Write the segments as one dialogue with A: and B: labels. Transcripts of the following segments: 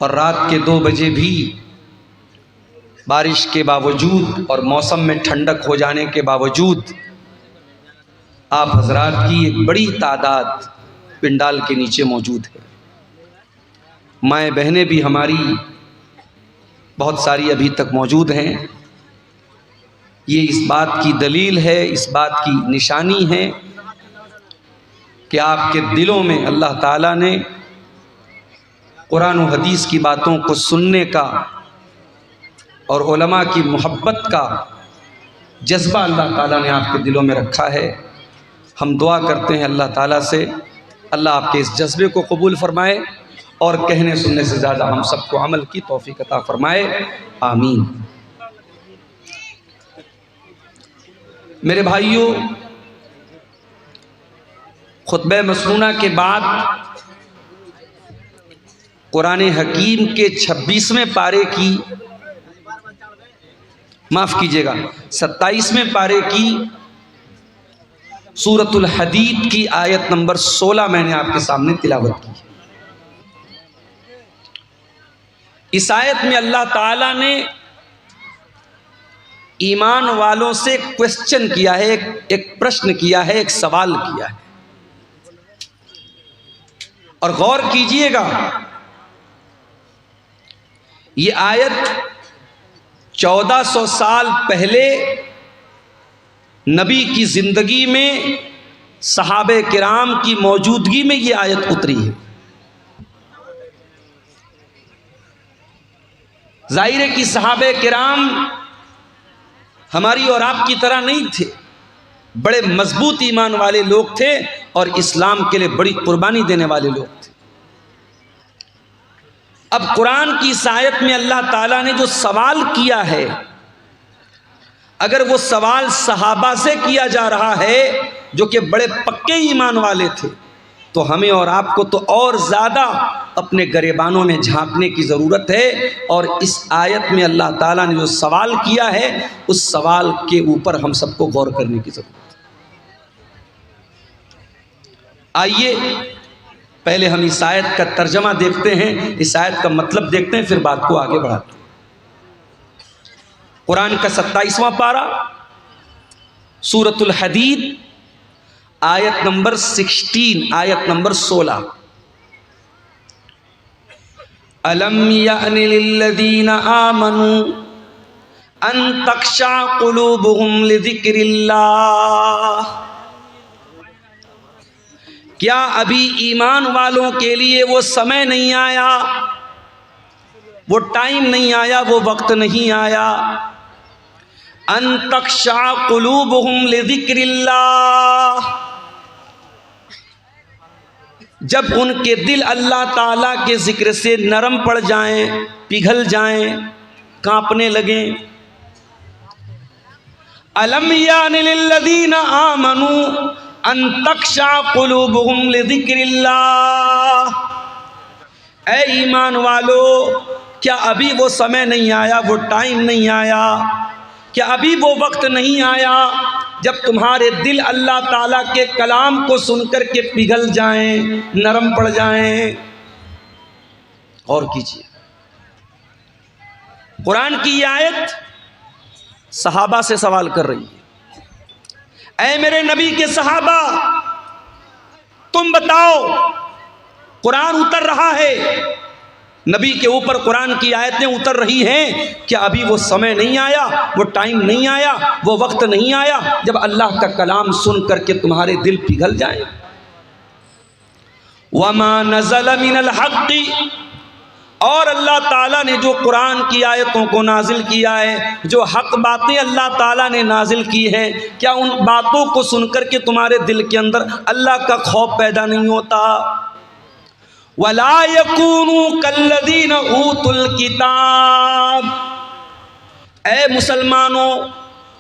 A: और रात के 2 बजे भी बारिश के बावजूद और मौसम में ठंडक हो जाने के बावजूद आप हजरात की एक बड़ी तादाद पिंडाल के नीचे मौजूद है। माएँ बहनें भी हमारी बहुत सारी अभी तक मौजूद हैं। ये इस बात की दलील है, इस बात की निशानी है कि आपके दिलों में अल्लाह ताला ने कुरान और हदीस की बातों को सुनने का और उलमा की मोहब्बत का जज्बा अल्लाह ताला ने आपके दिलों में रखा है। हम दुआ करते हैं अल्लाह ताला से, अल्लाह आपके इस जज्बे को कबूल फरमाए और कहने सुनने से ज़्यादा हम सबको अमल की तौफीक अता फरमाए, आमीन। मेरे भाइयों, खुतबे मसनूना के बाद कुरान हकीम के 26वें पारे की, माफ़ कीजिएगा 27वें पारे की सूरतुल हदीद की आयत नंबर 16 मैंने आपके सामने तिलावत की है। इस आयत में अल्लाह ताला ने ईमान वालों से क्वेश्चन किया है, एक प्रश्न किया है, एक सवाल किया है। और गौर कीजिएगा, ये आयत 1400 साल पहले नबी की ज़िंदगी में सहाबे किराम की मौजूदगी में ये आयत उतरी है। ज़ाहिर है कि सहाबे किराम हमारी और आपकी तरह नहीं थे, बड़े मजबूत ईमान वाले लोग थे और इस्लाम के लिए बड़ी कुर्बानी देने वाले लोग थे। अब कुरान की इस आयत में अल्लाह ताला ने जो सवाल किया है, अगर वो सवाल सहाबा से किया जा रहा है जो कि बड़े पक्के ईमान वाले थे, तो हमें और आपको तो और ज़्यादा अपने गरेबानों में झांकने की ज़रूरत है। और इस आयत में अल्लाह ताला ने जो सवाल किया है, उस सवाल के ऊपर हम सबको गौर करने की ज़रूरत है। आइए पहले हम इस आयत का तर्जमा देखते हैं, इस आयत का मतलब देखते हैं, फिर बात को आगे बढ़ाते हैं। कुरान का 27वां पारा सूरतुल हदीद आयत नंबर 16, आयत नंबर 16। अलम यानि लिल्लज़ीना आमनू अन तख्शा कुलूबुहुम लिज़िक्रिल्लाह। क्या अभी ईमान वालों के लिए वो समय नहीं आया, वो टाइम नहीं आया, वो वक्त नहीं आया, अन तख्शा कुलूबुहुम लिज़िक्रिल्लाह, जब उनके दिल अल्लाह ताला के ज़िक्र से नरम पड़ जाएं, पिघल जाएं, कांपने लगें। अलम यानि लिल्लज़ीना आमनू अन तख्शा कुलूबुहुम लिज़िक्रिल्लाह। ऐ ईमान वालो, क्या अभी वो समय नहीं आया, वो टाइम नहीं आया, क्या अभी वो वक्त नहीं आया जब तुम्हारे दिल अल्लाह ताला के कलाम को सुनकर के पिघल जाएं, नरम पड़ जाएं? और कीजिए, कुरान की ये आयत सहाबा से सवाल कर रही है। ऐ मेरे नबी के सहाबा, तुम बताओ, कुरान उतर रहा है, नबी के ऊपर कुरान की आयतें उतर रही हैं, क्या अभी वो समय नहीं आया, वो टाइम नहीं आया, वो वक्त नहीं आया जब अल्लाह का कलाम सुन करके तुम्हारे दिल पिघल जाए? वमा नज़ल मिनल हक़्क़ि, और अल्लाह ताला ने जो कुरान की आयतों को नाजिल किया है, जो हक बातें अल्लाह ताला ने नाजिल की हैं, क्या उन बातों को सुनकर के तुम्हारे दिल के अंदर अल्लाह का खौफ पैदा नहीं होता? वला यकूनू कल्लज़ीना ऊतुल किताब, ऐ मुसलमानों,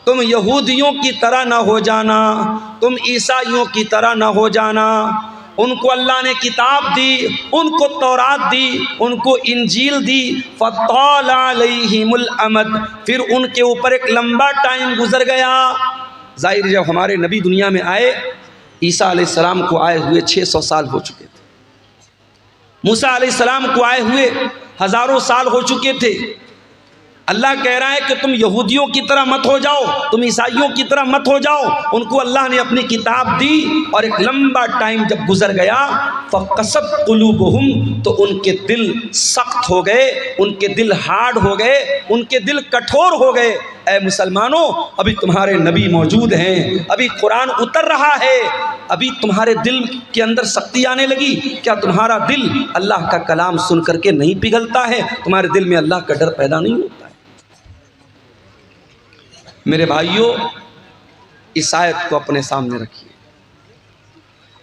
A: तुम यहूदियों की तरह ना हो जाना, तुम ईसाइयों की तरह ना हो जाना। उनको अल्लाह ने किताब दी, उनको तौरात दी, उनको इंजील दी, फ़ताल अलैहिमुल अमद, फिर उनके ऊपर एक लंबा टाइम गुजर गया। ज़ाहिर जब हमारे नबी दुनिया में आए, ईसा अलैहिस्सलाम को आए हुए 600 साल हो चुके थे। मूसा अलैहिस्सलाम को आए हुए हज़ारों साल हो चुके थे। अल्लाह कह रहा है कि तुम यहूदियों की तरह मत हो जाओ, तुम ईसाइयों की तरह मत हो जाओ। उनको अल्लाह ने अपनी किताब दी और एक लंबा टाइम जब गुजर गया, फ़क़सत क़ुलूबुहुम, तो उनके दिल सख्त हो गए, उनके दिल हार्ड हो गए, उनके दिल कठोर हो गए। ऐ मुसलमानों, अभी तुम्हारे नबी मौजूद हैं, अभी कुरान उतर रहा है, अभी तुम्हारे दिल के अंदर शक्ति आने लगी। क्या तुम्हारा दिल अल्लाह का कलाम सुन करके नहीं पिघलता है? तुम्हारे दिल में अल्लाह का डर पैदा नहीं होता है? मेरे भाइयों, इस आयत को अपने सामने रखिए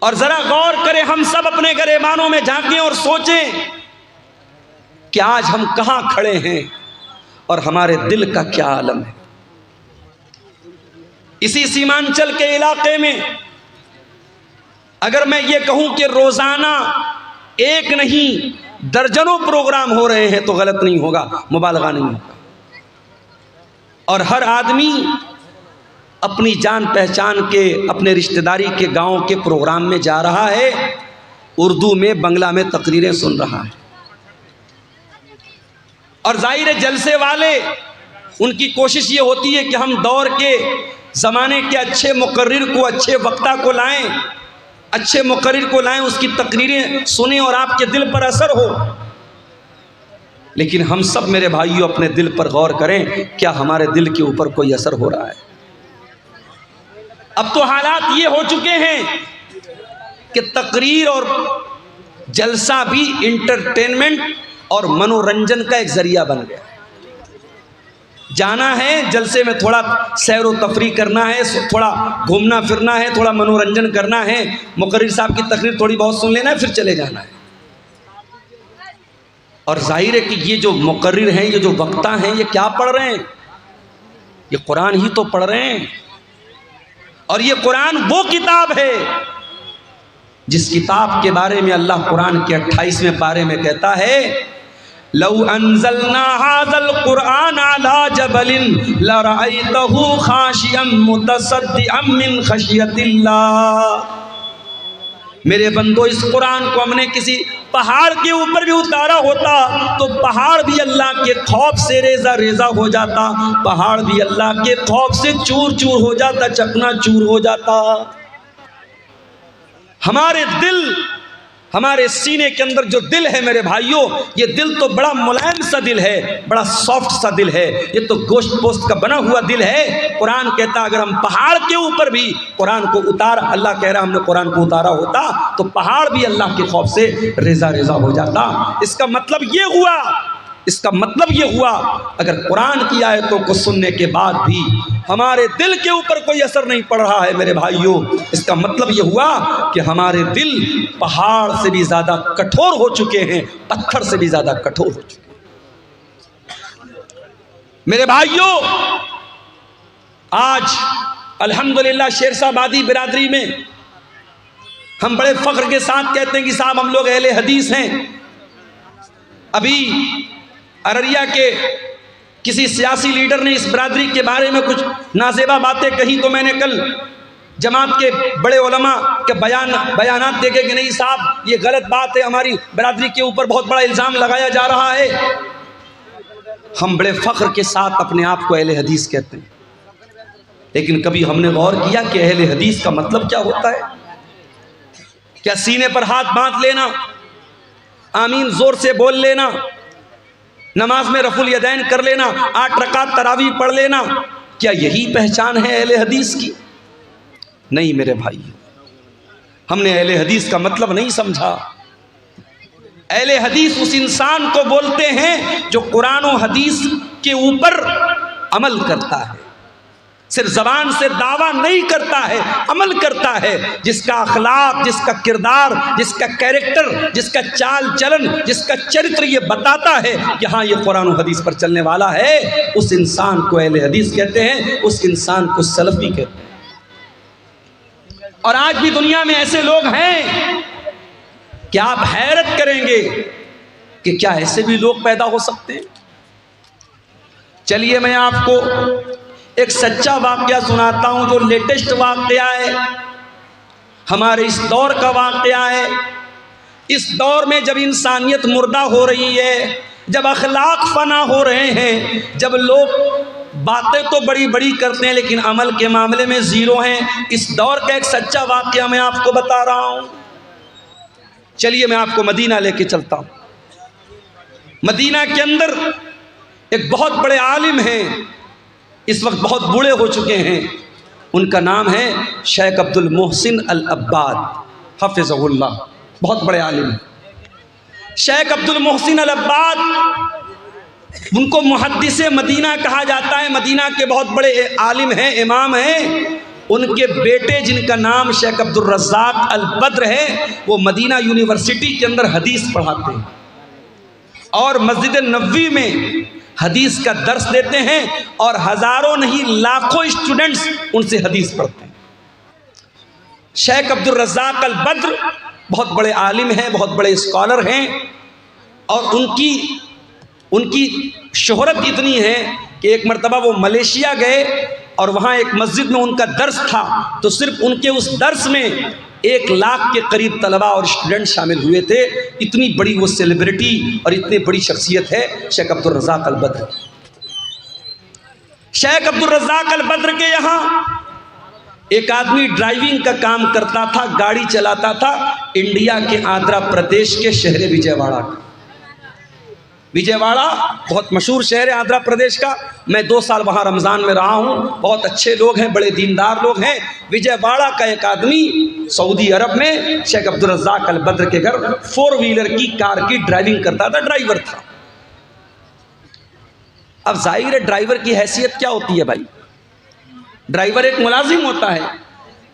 A: और जरा गौर करें, हम सब अपने गिरेबानों में झांकें और सोचें कि आज हम कहां खड़े हैं और हमारे दिल का क्या आलम है। इसी सीमांचल के इलाके में अगर मैं ये कहूं कि रोजाना एक नहीं दर्जनों प्रोग्राम हो रहे हैं तो गलत नहीं होगा, मुबालगा नहीं होगा। और हर आदमी अपनी जान पहचान के, अपने रिश्तेदारी के गांव के प्रोग्राम में जा रहा है, उर्दू में बंगला में तकरीरें सुन रहा है। और जाहिर है जलसे वाले, उनकी कोशिश ये होती है कि हम दौर के ज़माने के अच्छे मुकर्रिर को, अच्छे वक्ता को लाएं, अच्छे मुकर्रिर को लाएं, उसकी तकरीरें सुने और आपके दिल पर असर हो। लेकिन हम सब मेरे भाइयों अपने दिल पर गौर करें, क्या हमारे दिल के ऊपर कोई असर हो रहा है? अब तो हालात ये हो चुके हैं कि तकरीर और जलसा भी इंटरटेनमेंट और मनोरंजन का एक जरिया बन गया। जाना है जलसे में, थोड़ा सैर व तफरी करना है, थोड़ा घूमना फिरना है, थोड़ा मनोरंजन करना है, मुकर्रिर साहब की तकरीर थोड़ी बहुत सुन लेना है, फिर चले जाना है। और जाहिर है कि ये जो मुकर्रिर हैं, ये जो वक्ता हैं, ये क्या पढ़ रहे हैं? ये कुरान ही तो पढ़ रहे हैं। और ये कुरान वो किताब है जिस किताब के बारे में अल्लाह कुरान के 28वें पारे में कहता है, लौ अंज़लना हाज़ल कुरान अला जबलिन लरअयतहु खाशियम मुतसद्दिअम मिन खशियतिल्लाह। मेरे बंदो, इस कुरान को हमने किसी पहाड़ के ऊपर भी उतारा होता तो पहाड़ भी अल्लाह के खौफ से रेजा रेजा हो जाता, पहाड़ भी अल्लाह के खौफ से चूर चूर हो जाता, चकना चूर हो जाता। हमारे दिल, हमारे सीने के अंदर जो दिल है मेरे भाइयों, ये दिल तो बड़ा मुलायम सा दिल है, बड़ा सॉफ्ट सा दिल है, ये तो गोश्त पोस्ट का बना हुआ दिल है। कुरान कहता अगर हम पहाड़ के ऊपर भी कुरान को उतार, अल्लाह कह रहा हमने कुरान को उतारा होता तो पहाड़ भी अल्लाह के खौफ से रेजा रेजा हो जाता। इसका मतलब ये हुआ, इसका मतलब ये हुआ अगर कुरान की आयतों को सुनने के बाद भी हमारे दिल के ऊपर कोई असर नहीं पड़ रहा है मेरे भाइयों, इसका मतलब ये हुआ कि हमारे दिल पहाड़ से भी ज़्यादा कठोर हो चुके हैं, पत्थर से भी ज़्यादा कठोर हो चुके हैं। मेरे भाइयों, आज अल्हम्दुलिल्लाह शेरशाबादी बिरादरी में हम बड़े फ़ख्र के साथ कहते हैं कि साहब हम लोग अहले हदीस हैं। अभी अररिया के किसी सियासी लीडर ने इस बिरादरी के बारे में कुछ नाज़ेबा बातें कही तो मैंने कल जमात के बड़े उलमा के बयानात देखे कि नहीं साहब ये गलत बात है, हमारी बिरादरी के ऊपर बहुत बड़ा इल्ज़ाम लगाया जा रहा है। हम बड़े फ़ख्र के साथ अपने आप को अहले हदीस कहते हैं, लेकिन कभी हमने गौर किया कि अहले हदीस का मतलब क्या होता है? क्या सीने पर हाथ बांध लेना, आमीन जोर से बोल लेना, नमाज में रफुल यदैन कर लेना, 8 रकात तरावी पढ़ लेना, क्या यही पहचान है अहले हदीस की? नहीं मेरे भाई, हमने अहले हदीस का मतलब नहीं समझा। अहले हदीस उस इंसान को बोलते हैं जो कुरान और हदीस के ऊपर अमल करता है, सिर्फ ज़बान से दावा नहीं करता है, अमल करता है, जिसका अखलाक, जिसका किरदार, जिसका कैरेक्टर, जिसका चाल चलन, जिसका चरित्र ये बताता है कि हाँ ये कुरान और हदीस पर चलने वाला है, उस इंसान को अहले हदीस कहते हैं, उस इंसान को सलफ भी कहते हैं। और आज भी दुनिया में ऐसे लोग हैं कि आप हैरत करेंगे कि क्या ऐसे भी लोग पैदा हो सकते हैं। चलिए मैं आपको एक सच्चा वाक़या सुनाता हूँ जो लेटेस्ट वाक़या है, हमारे इस दौर का वाक़या है। इस दौर में जब इंसानियत मुर्दा हो रही है, जब अखलाक फना हो रहे हैं, जब लोग बातें तो बड़ी बड़ी करते हैं लेकिन अमल के मामले में ज़ीरो हैं, इस दौर का एक सच्चा वाक़या मैं आपको बता रहा हूँ। चलिए मैं आपको मदीना लेके चलता हूँ। मदीना के अंदर एक बहुत बड़े आलिम हैं, इस वक्त बहुत बूढ़े हो चुके हैं, उनका नाम है शेख अब्दुल मोहसिन अल अब्बाद हफ़िज़हुल्लाह। बहुत बड़े आलिम हैं शेख अब्दुल मोहसिन अल अब्बाद, उनको मुहद्दिसे मदीना कहा जाता है। मदीना के बहुत बड़े आलिम हैं, इमाम हैं। उनके बेटे जिनका नाम शेख अब्दुल रज़्ज़ाक़ अल बद्र है, वो मदीना यूनिवर्सिटी के अंदर हदीस पढ़ाते हैं और मस्जिद नबवी में हदीस का दर्स देते हैं और हज़ारों नहीं लाखों स्टूडेंट्स उनसे हदीस पढ़ते हैं। शेख अब्दुल रज़्ज़ाक़ अल बद्र बहुत बड़े आलिम हैं, बहुत बड़े स्कॉलर हैं और उनकी शोहरत इतनी है कि एक मरतबा वो मलेशिया गए और वहाँ एक मस्जिद में उनका दर्स था, तो सिर्फ उनके उस दर्स में 1 लाख के करीब तलबा और स्टूडेंट शामिल हुए थे। इतनी बड़ी वो सेलिब्रिटी और इतनी बड़ी शख्सियत है शेख अब्दुल रज़्ज़ाक़ अल बद्र। शेख अब्दुल रज़्ज़ाक़ अल बद्र के यहाँ एक आदमी ड्राइविंग का काम करता था, गाड़ी चलाता था, इंडिया के आंध्र प्रदेश के शहर विजयवाड़ा का। विजयवाड़ा बहुत मशहूर शहर है आंध्र प्रदेश का। मैं 2 साल वहाँ रमज़ान में रहा हूँ। बहुत अच्छे लोग हैं, बड़े दीनदार लोग हैं। विजयवाड़ा का एक आदमी सऊदी अरब में शेख अब्दुल रज़्ज़ाक़ अल बद्र के घर 4 व्हीलर की कार की ड्राइविंग करता था, ड्राइवर था। अब जाहिर है ड्राइवर की हैसियत क्या होती है भाई? ड्राइवर एक मुलाजिम होता है,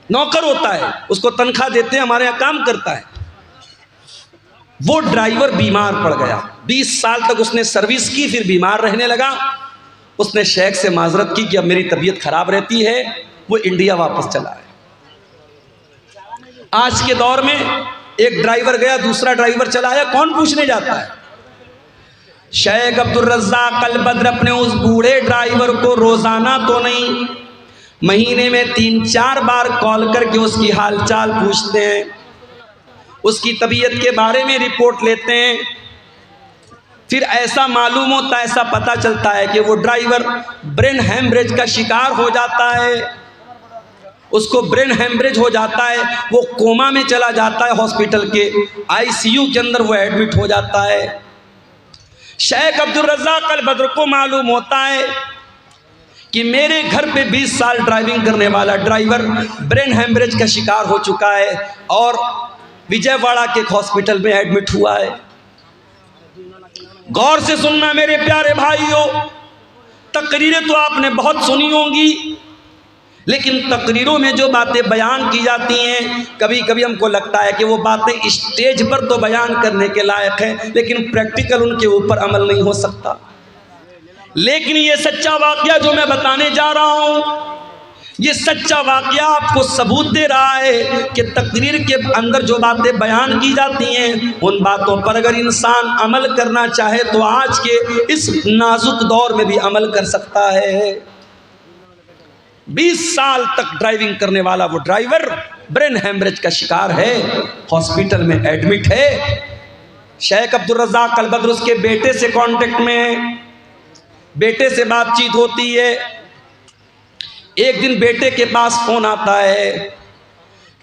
A: नौकर होता है, उसको तनख्वाह देते हैं, हमारे यहाँ काम करता है। वो ड्राइवर बीमार पड़ गया। 20 साल तक उसने सर्विस की, फिर बीमार रहने लगा। उसने शेख से माजरत की कि अब मेरी तबीयत खराब रहती है। वो इंडिया वापस चला है। आज के दौर में एक ड्राइवर गया, दूसरा ड्राइवर चला आया, कौन पूछने जाता है? शेख अब्दुल रज़्ज़ाक़ अल बद्र अपने उस बूढ़े ड्राइवर को रोज़ाना तो नहीं, महीने में 3-4 बार कॉल करके उसकी हालचाल पूछते हैं, उसकी तबीयत के बारे में रिपोर्ट लेते हैं। फिर ऐसा मालूम होता है, ऐसा पता चलता है कि वो ड्राइवर ब्रेन हैमरेज का शिकार हो जाता है। उसको ब्रेन हैमरेज हो जाता है, वो कोमा में चला जाता है, हॉस्पिटल के आईसीयू के अंदर वो एडमिट हो जाता है। शेख अब्दुल रज़्ज़ाक़ अल बद्र को मालूम होता है कि मेरे घर पे 20 साल ड्राइविंग करने वाला ड्राइवर ब्रेन हैमरेज का शिकार हो चुका है और विजयवाड़ा के हॉस्पिटल में एडमिट हुआ है। गौर से सुनना मेरे प्यारे भाइयों, तकरीरें तो आपने बहुत सुनी होंगी, लेकिन तकरीरों में जो बातें बयान की जाती हैं, कभी कभी हमको लगता है कि वो बातें स्टेज पर तो बयान करने के लायक हैं, लेकिन प्रैक्टिकल उनके ऊपर अमल नहीं हो सकता। लेकिन ये सच्चा वाक़या जो मैं बताने जा रहा हूँ, ये सच्चा वाक़या आपको सबूत दे रहा है कि तकरीर के अंदर जो बातें बयान की जाती हैं, उन बातों पर अगर इंसान अमल करना चाहे तो आज के इस नाजुक दौर में भी अमल कर सकता है। 20 साल तक ड्राइविंग करने वाला वो ड्राइवर ब्रेन हैमरेज का शिकार है, हॉस्पिटल में एडमिट है। शेख अब्दुल रज़्ज़ाक़ अल बद्र उसके बेटे से कांटेक्ट में है, बेटे से बातचीत होती है। एक दिन बेटे के पास फ़ोन आता है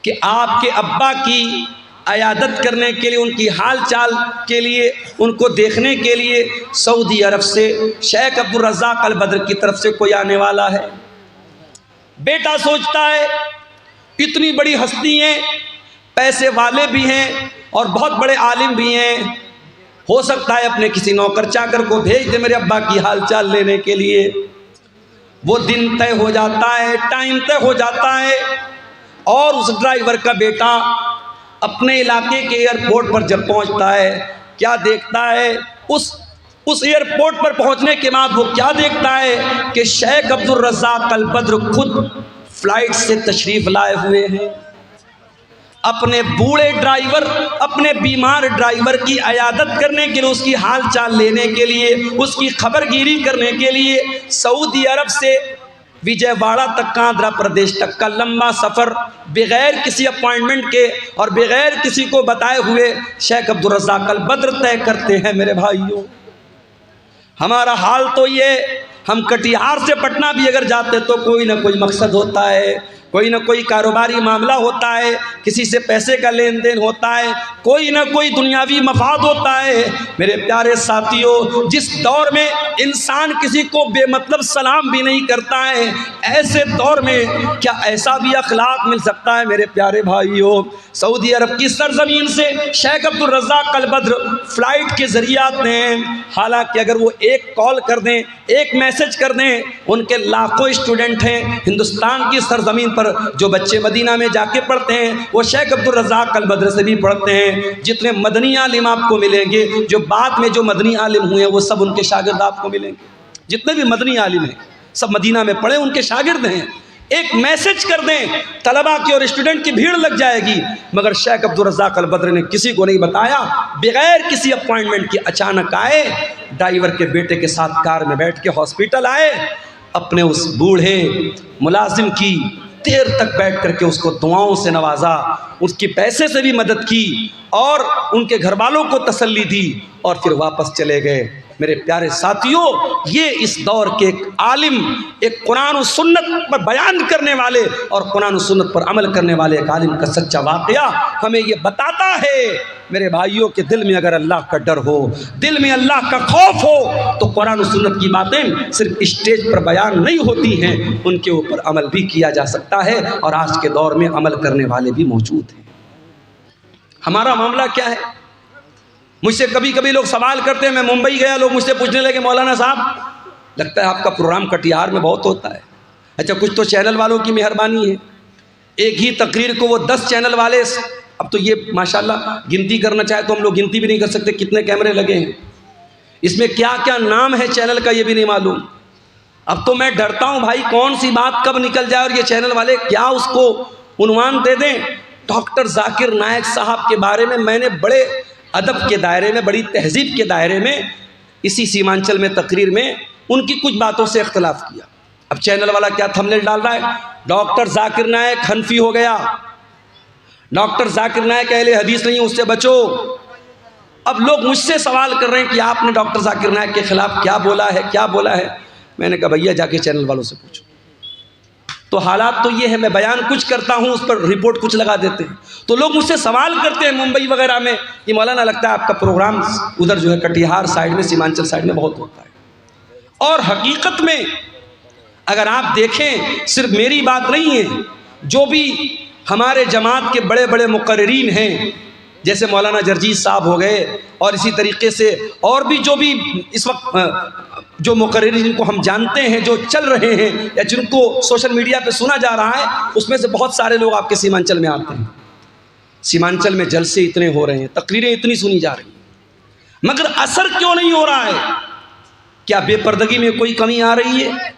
A: कि आपके अब्बा की अयादत करने के लिए, उनकी हाल चाल के लिए, उनको देखने के लिए सऊदी अरब से शेख अब्दुल रज़्ज़ाक़ अल बद्र की तरफ से कोई आने वाला है। बेटा सोचता है इतनी बड़ी हस्ती हैं, पैसे वाले भी हैं और बहुत बड़े आलिम भी हैं, हो सकता है अपने किसी नौकर चाकर को भेज दे मेरे अब्बा की हाल चाल लेने के लिए। वो दिन तय हो जाता है, टाइम तय हो जाता है और उस ड्राइवर का बेटा अपने इलाके के एयरपोर्ट पर जब पहुंचता है, क्या देखता है? उस एयरपोर्ट पर पहुंचने के बाद वो क्या देखता है कि शेख अब्दुल रज़्ज़ाक़ अल बद्र खुद फ्लाइट से तशरीफ़ लाए हुए हैं। अपने बूढ़े ड्राइवर, अपने बीमार ड्राइवर की अयादत करने के लिए, उसकी हाल चाल लेने के लिए, उसकी खबरगिरी करने के लिए सऊदी अरब से विजयवाड़ा तक का, आंध्र प्रदेश तक का लंबा सफ़र बग़ैर किसी अपॉइंटमेंट के और बग़ैर किसी को बताए हुए शेख अब्दुल रज़्ज़ाक़ अल बद्र तय करते हैं। मेरे भाइयों, हमारा हाल तो ये, हम कटिहार से पटना भी अगर जाते तो कोई ना कोई मकसद होता है, कोई ना कोई कारोबारी मामला होता है, किसी से पैसे का लेन देन होता है, कोई ना कोई दुनियावी मफाद होता है। मेरे प्यारे साथियों, जिस दौर में इंसान किसी को बेमतलब सलाम भी नहीं करता है, ऐसे दौर में क्या ऐसा भी अखलाक मिल सकता है? मेरे प्यारे भाइयों, सऊदी अरब की सरजमीन से शेख अब्दुल रज़्ज़ाक़ अल बद्र फ़्लाइट के ज़रिए आते हैं। हालांकि अगर वो एक कॉल कर दें, एक मैसेज कर दें, उनके लाखों स्टूडेंट हैं हिंदुस्तान की सरजमीन पर, जो बच्चे मदीना में जाके पढ़ते हैं वो शेख अब्दुल रज़्ज़ाक़ अल बद्र से भी पढ़ते हैं। जितने मदनी आलिम आपको मिलेंगे, जो बाद में जो मदनी आलिम हुए वो सब उनके शागिर्द आपको मिलेंगे। जितने भी मदनी आलिम हैं सब मदीना में पढ़े, उनके शागिर्द हैं। एक मैसेज कर दें, तलबा की और स्टूडेंट की भीड़ लग जाएगी। मगर शेख अब्दुल रज़्ज़ाक़ अल बद्र ने किसी को नहीं बताया, बगैर किसी अपॉइंटमेंट के अचानक आए, ड्राइवर के बेटे के साथ कार में बैठ के हॉस्पिटल आए, अपने उस बूढ़े मुलाजिम की देर तक बैठ करके उसको दुआओं से नवाजा, उसकी पैसे से भी मदद की और उनके घर वालों को तसल्ली दी और फिर वापस चले गए। मेरे प्यारे साथियों, ये इस दौर के एक आलिम, एक कुरान और सुन्नत पर बयान करने वाले और कुरान और सुन्नत पर अमल करने वाले एक आलिम का सच्चा वाक़या हमें ये बताता है। मेरे भाइयों के दिल में अगर अल्लाह का डर हो, दिल में अल्लाह का खौफ हो, तो कुरान और सुन्नत की बातें सिर्फ स्टेज पर बयान नहीं होती हैं, उनके ऊपर अमल भी किया जा सकता है। और आज के दौर में अमल करने वाले भी मौजूद हैं। हमारा मामला क्या है? मुझसे कभी कभी लोग सवाल करते हैं, मैं मुंबई गया, लोग मुझसे पूछने लगे, मौलाना साहब लगता है आपका प्रोग्राम कटिहार में बहुत होता है। अच्छा, कुछ तो चैनल वालों की मेहरबानी है, एक ही तकरीर को वो 10 चैनल वाले, अब तो ये माशाल्लाह गिनती करना चाहे तो हम लोग गिनती भी नहीं कर सकते कितने कैमरे लगे हैं, इसमें क्या क्या नाम है चैनल का ये भी नहीं मालूम। अब तो मैं डरता हूँ भाई, कौन सी बात कब निकल जाए और ये चैनल वाले क्या उसको उन्वान दे दें। डॉक्टर जाकिर नायक साहब के बारे में मैंने बड़े अदब के दायरे में, बड़ी तहजीब के दायरे में, इसी सीमांचल में तकरीर में उनकी कुछ बातों से इख्तलाफ किया। अब चैनल वाला क्या थंबनेल डाल रहा है, डॉक्टर जाकिर नायक हनफी हो गया, डॉक्टर जाकिर नायक अहले हदीस नहीं, उससे बचो। अब लोग मुझसे सवाल कर रहे हैं कि आपने डॉक्टर जाकिर नायक के खिलाफ क्या बोला है, क्या बोला है। मैंने कहा भैया जाके चैनल वालों से पूछो। तो हालात तो ये है, मैं बयान कुछ करता हूँ, उस पर रिपोर्ट कुछ लगा देते हैं। तो लोग मुझसे सवाल करते हैं मुंबई वगैरह में कि मौलाना लगता है आपका प्रोग्राम उधर जो है कटिहार साइड में, सीमांचल साइड में बहुत होता है। और हकीकत में अगर आप देखें, सिर्फ मेरी बात नहीं है, जो भी हमारे जमात के बड़े बड़े मुकर्रिरीन हैं, जैसे मौलाना जरजीत साहब हो गए और इसी तरीके से और भी जो भी इस वक्त जो मुकर्रिरीन जिनको हम जानते हैं, जो चल रहे हैं या जिनको सोशल मीडिया पे सुना जा रहा है, उसमें से बहुत सारे लोग आपके सीमांचल में आते हैं। सीमांचल में जलसे इतने हो रहे हैं, तकरीरें इतनी सुनी जा रही हैं, मगर असर क्यों नहीं हो रहा है? क्या बेपर्दगी में कोई कमी आ रही है?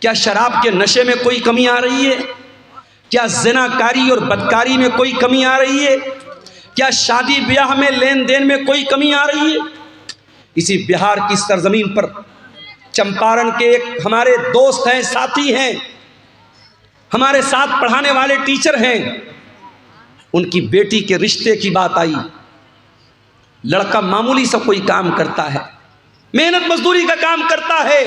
A: क्या शराब के नशे में कोई कमी आ रही है? क्या ज़िनाकारी और बदकारी में कोई कमी आ रही है? क्या शादी ब्याह में लेन देन में कोई कमी आ रही है? इसी बिहार की सरजमीन पर चंपारण के एक हमारे दोस्त हैं, साथी हैं, हमारे साथ पढ़ाने वाले टीचर हैं, उनकी बेटी के रिश्ते की बात आई। लड़का मामूली सा कोई काम करता है, मेहनत मजदूरी का काम करता है,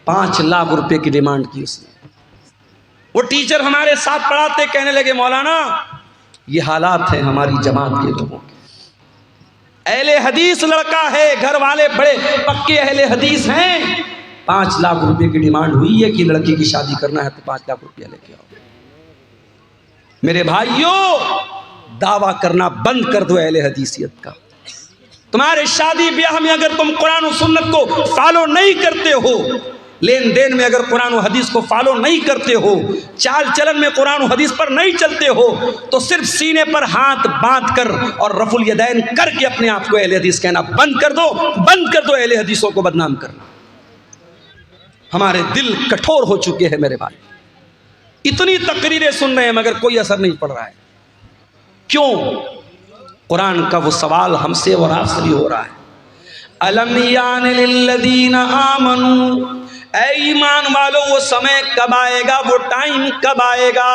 A: 5 लाख रुपए की डिमांड की उसने। वो टीचर हमारे साथ पढ़ाते, कहने लगे मौलाना ये हालात हैं हमारी जमात के लोगों के। अहले हदीस लड़का है, घर वाले बड़े पक्के अहले हदीस हैं, 5 लाख रुपए की डिमांड हुई है कि लड़की की शादी करना है तो 5 लाख रुपया लेके आओ। मेरे भाइयों, दावा करना बंद कर दो अहले हदीसियत का। तुम्हारे शादी ब्याह में अगर तुम कुरान और सुन्नत को फॉलो नहीं करते हो, लेन देन में अगर कुरान और हदीस को फॉलो नहीं करते हो, चाल चलन में कुरान और हदीस पर नहीं चलते हो, तो सिर्फ सीने पर हाथ बांध कर और रफुल यदैन करके अपने आप को अहले हदीस कहना बंद कर दो, बंद कर दो अहले हदीसों को बदनाम करना। हमारे दिल कठोर हो चुके हैं मेरे भाई, इतनी तकरीरें सुन रहे हैं मगर कोई असर नहीं पड़ रहा है। क्यों? कुरान का वो सवाल हमसे और आपसे भी हो रहा है। अलम यान लिल्लज़ीना आमनू, ऐ ईमान वालों, वो समय कब आएगा, वो टाइम कब आएगा,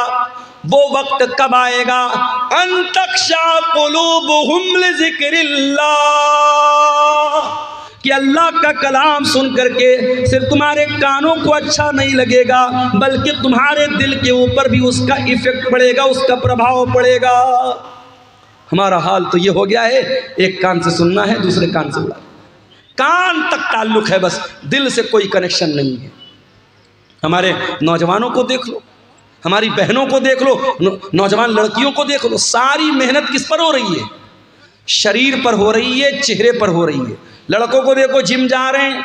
A: वो वक्त कब आएगा, अंतक्षा कुलूबुहुम लिज़िक्रिल्लाह, कि अल्लाह का कलाम सुन करके सिर्फ तुम्हारे कानों को अच्छा नहीं लगेगा, बल्कि तुम्हारे दिल के ऊपर भी उसका इफेक्ट पड़ेगा, उसका प्रभाव पड़ेगा। हमारा हाल तो ये हो गया है, एक कान से सुनना है, दूसरे कान से उड़ा, कान तक ताल्लुक है, बस दिल से कोई कनेक्शन नहीं है। हमारे नौजवानों को देख लो, हमारी बहनों को देख लो, नौजवान लड़कियों को देख लो, सारी मेहनत किस पर हो रही है, शरीर पर हो रही है, चेहरे पर हो रही है। लड़कों को देखो, जिम जा रहे हैं,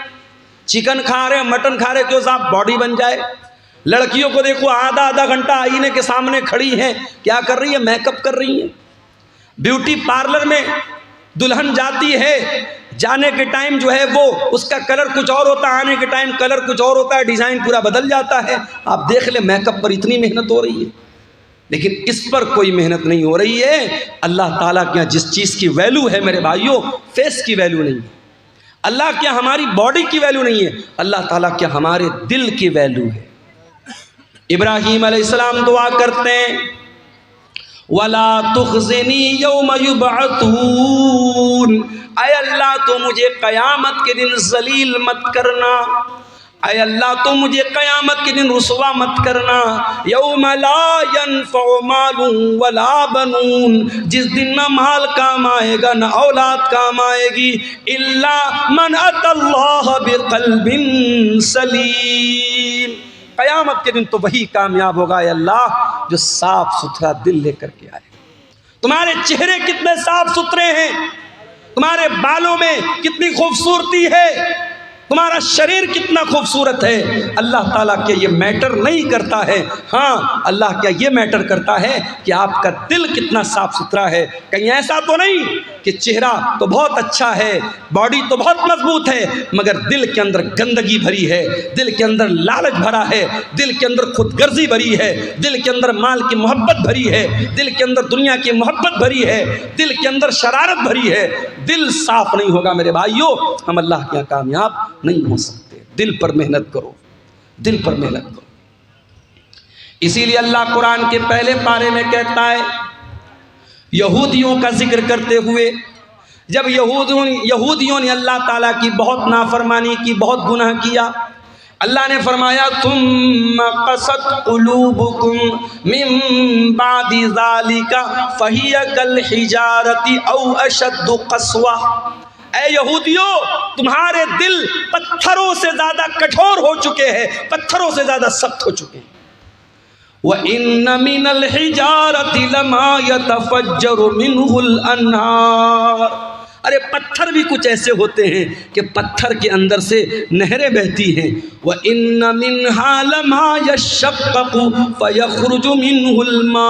A: चिकन खा रहे हैं, मटन खा रहे हैं, क्यों साहब बॉडी बन जाए। लड़कियों को देखो, आधा आधा घंटा आईने के सामने खड़ी हैं, क्या कर रही है, मेकअप कर रही हैं। ब्यूटी पार्लर में दुल्हन जाती है, जाने के टाइम जो है वो उसका कलर कुछ और होता है, आने के टाइम कलर कुछ और होता है, डिज़ाइन पूरा बदल जाता है। आप देख ले, मेकअप पर इतनी मेहनत हो रही है, लेकिन इस पर कोई मेहनत नहीं हो रही है। अल्लाह ताला के यहाँ जिस चीज़ की वैल्यू है मेरे भाइयों, फेस की वैल्यू नहीं है। अल्लाह के यहाँ हमारी बॉडी की वैल्यू नहीं है, अल्लाह ताला के यहाँ हमारे दिल की वैल्यू है। इब्राहीम अलैहिस्सलाम दुआ करते हैं, वला तुखज़िनी यौम युबअतून, ऐ अल्लाह तो मुझे क़यामत के दिन ज़लील मत करना, ऐ अल्लाह तो मुझे क़यामत के दिन रुसवा मत करना। यौम ला यनफ़उ मालुन वला बनून, जिस दिन न माल काम आएगा न औलाद काम आएगी, इल्ला मन अतल्लाह बिक़ल्बिन सलीम। क़यामत के दिन तो वही कामयाब होगा ऐ अल्लाह जो साफ सुथरा दिल लेकर के आए। तुम्हारे चेहरे कितने साफ सुथरे हैं, तुम्हारे बालों में कितनी खूबसूरती है, तुम्हारा शरीर कितना खूबसूरत है, अल्लाह ताला के ये मैटर नहीं करता है। हाँ, अल्लाह क्या ये मैटर करता है कि आपका दिल कितना साफ सुथरा है। कहीं ऐसा तो नहीं कि चेहरा तो बहुत अच्छा है, बॉडी तो बहुत मजबूत है, मगर दिल के अंदर गंदगी भरी है, दिल के अंदर लालच भरा है, दिल के अंदर खुदगर्जी भरी है, दिल के अंदर माल की मोहब्बत भरी है, दिल के अंदर दुनिया की मोहब्बत भरी है, दिल के अंदर शरारत भरी है। दिल साफ नहीं होगा मेरे भाइयों, हम अल्लाह के यहाँ कामयाब नहीं हो सकते। दिल पर मेहनत करो, दिल पर मेहनत करो। इसीलिए अल्लाह कुरान के पहले पारे में कहता है, यहूदियों का जिक्र करते हुए, जब यहूदियों ने अल्लाह ताला की बहुत नाफरमानी की, बहुत गुनाह किया, अल्लाह ने फरमाया तुम्मा क़सत क़ुलूबुकुम मिन बादि ज़ालिका फ़हिय कल हिजारति औ अशद्दु क़स्वा। ऐ यहूदियों, तुम्हारे दिल पत्थरों से ज़्यादा कठोर हो चुके हैं, पत्थरों से ज़्यादा सख्त हो चुके हैं। व इन्न मिनल हिजारति लमा यतफज्जरु मिनहुल अन्हार। अरे पत्थर भी कुछ ऐसे होते हैं कि पत्थर के अंदर से नहरें बहती हैं। व इन्न मिन्हा लमा यशक्ककु फयख़रुजु मिनहुल मा।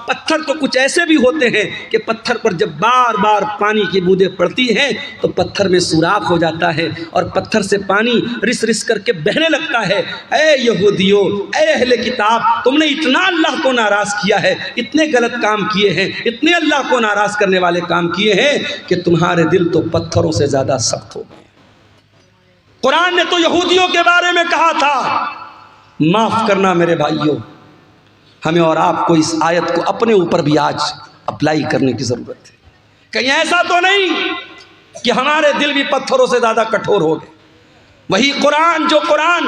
A: पत्थर तो कुछ ऐसे भी होते हैं कि पत्थर पर जब बार बार पानी की बूंदें पड़ती हैं तो पत्थर में सुराख हो जाता है और पत्थर से पानी रिस रिस करके बहने लगता है। ऐ यहूदियों, ऐ अहले किताब, तुमने इतना अल्लाह को नाराज़ किया है, इतने गलत काम किए हैं, इतने अल्लाह को नाराज़ करने वाले काम किए हैं कि तुम्हारे दिल तो पत्थरों से ज़्यादा सख्त हो गए। कुरान ने तो यहूदियों के बारे में कहा था। माफ़ करना मेरे भाइयों, हमें और आपको इस आयत को अपने ऊपर भी आज अप्लाई करने की ज़रूरत है। कहीं ऐसा तो नहीं कि हमारे दिल भी पत्थरों से ज़्यादा कठोर हो गए। वही कुरान, जो कुरान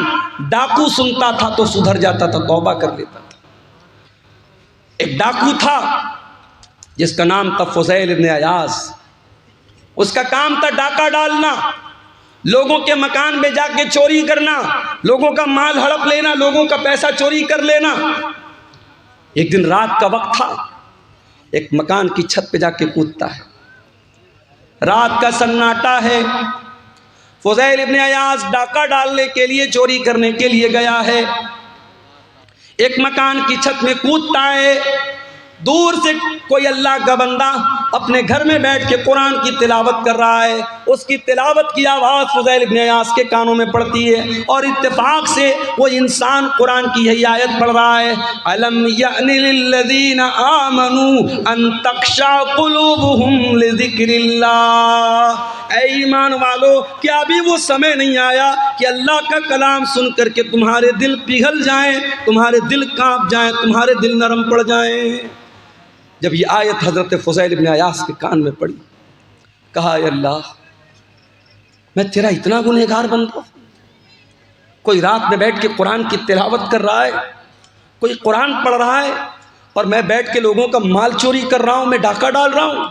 A: डाकू सुनता था तो सुधर जाता था, तौबा कर लेता था। एक डाकू था जिसका नाम था फुज़ैल इब्न अयाज़। उसका काम था डाका डालना, लोगों के मकान में जाके चोरी करना, लोगों का माल हड़प लेना, लोगों का पैसा चोरी कर लेना। एक दिन रात का वक्त था, एक मकान की छत पे जाके कूदता है। रात का सन्नाटा है। फुज़ैल इब्न अयाज़ डाका डालने के लिए, चोरी करने के लिए गया है। एक मकान की छत में कूदता है। दूर से कोई अल्लाह का बंदा अपने घर में बैठ के कुरान की तिलावत कर रहा है। उसकी तिलावत की आवाज़ फुज़ैल इब्न अयाज़ के कानों में पड़ती है और इत्तेफाक से वो इंसान कुरान की यही आयत पढ़ रहा है, अलम यअनि लिल्लज़ीना आमनू अन तख़शा क़ुलूबुहुम लिज़िक्रिल्लाह। ऐ ईमान वालों, क्या अभी वो समय नहीं आया कि अल्लाह का कलाम सुन करके तुम्हारे दिल पिघल जाएं, तुम्हारे दिल कांप जाएं, तुम्हारे दिल नरम पड़ जाएं। जब ये आयत हज़रत फ़ुज़ैल इब्न अयास के कान में पड़ी, कहा अल्लाह, मैं तेरा इतना गुनहगार बंदा, कोई रात में बैठ के कुरान की तिलावत कर रहा है, कोई कुरान पढ़ रहा है, और मैं बैठ के लोगों का माल चोरी कर रहा हूँ, मैं डाका डाल रहा हूँ।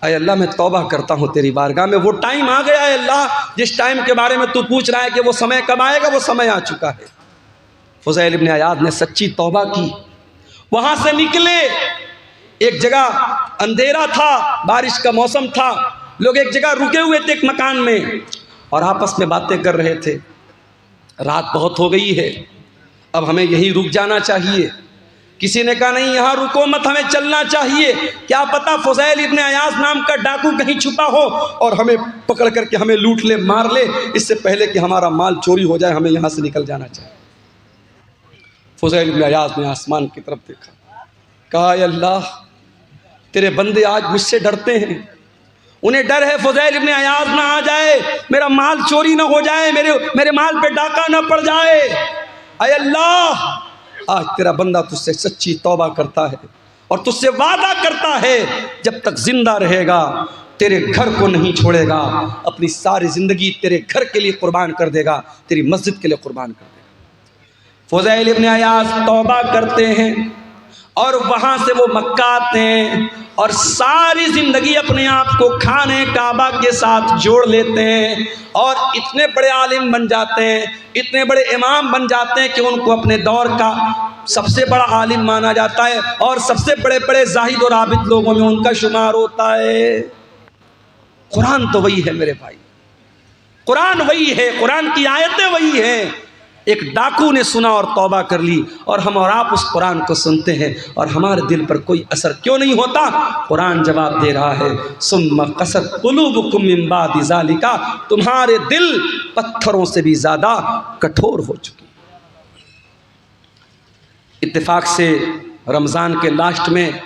A: अय अल्लाह, मैं तौबा करता हूँ तेरी बारगाह में। वो टाइम आ गया है अल्लाह, जिस टाइम के बारे में तू पूछ रहा है कि वो समय कब आएगा, वो समय आ चुका है। फ़ुज़ैल इब्न अयाद ने सच्ची तौबा की, वहाँ से निकले। एक जगह अंधेरा था, बारिश का मौसम था, लोग एक जगह रुके हुए थे एक मकान में और आपस में बातें कर रहे थे। रात बहुत हो गई है, अब हमें यहीं रुक जाना चाहिए। किसी ने कहा नहीं, यहाँ रुको मत, हमें चलना चाहिए, क्या पता फ़ुज़ैल इब्न अयास नाम का डाकू कहीं छुपा हो और हमें पकड़ करके हमें लूट ले, मार ले, इससे पहले कि हमारा माल चोरी हो जाए, हमें यहाँ से निकल जाना चाहिए। फ़ुज़ैल इब्न अयास ने आसमान की तरफ देखा, कहा अल्लाह, तेरे बंदे आज मुझसे डरते हैं, उन्हें डर है फ़ुज़ैल इब्न अयास ना आ जाए, मेरा माल चोरी ना हो जाए, मेरे माल पे डाका ना पड़ जाए। अय अल्लाह, आज तेरा बंदा तुझसे सच्ची तौबा करता है और तुझसे वादा करता है, जब तक जिंदा रहेगा तेरे घर को नहीं छोड़ेगा, अपनी सारी ज़िंदगी तेरे घर के लिए कुर्बान कर देगा, तेरी मस्जिद के लिए कुर्बान कर देगा। फ़ुज़ैल इब्न अयास तौबा करते हैं और वहाँ से वो मक्का आते हैं और सारी ज़िंदगी अपने आप को खाने काबा के साथ जोड़ लेते हैं और इतने बड़े आलिम बन जाते हैं, इतने बड़े इमाम बन जाते हैं कि उनको अपने दौर का सबसे बड़ा आलिम माना जाता है और सबसे बड़े बड़े जाहिद और आबिद लोगों में उनका शुमार होता है। कुरान तो वही है मेरे भाई, कुरान वही है, कुरान की आयतें वही हैं। एक डाकू ने सुना और तौबा कर ली, और हम और आप उस कुरान को सुनते हैं और हमारे दिल पर कोई असर क्यों नहीं होता? कुरान जवाब दे रहा है, सुम्मा क़सत क़ुलूबुकुम मिन बादि ज़ालिका, तुम्हारे दिल पत्थरों से भी ज़्यादा कठोर हो चुके। इत्तेफाक से रमज़ान के लास्ट में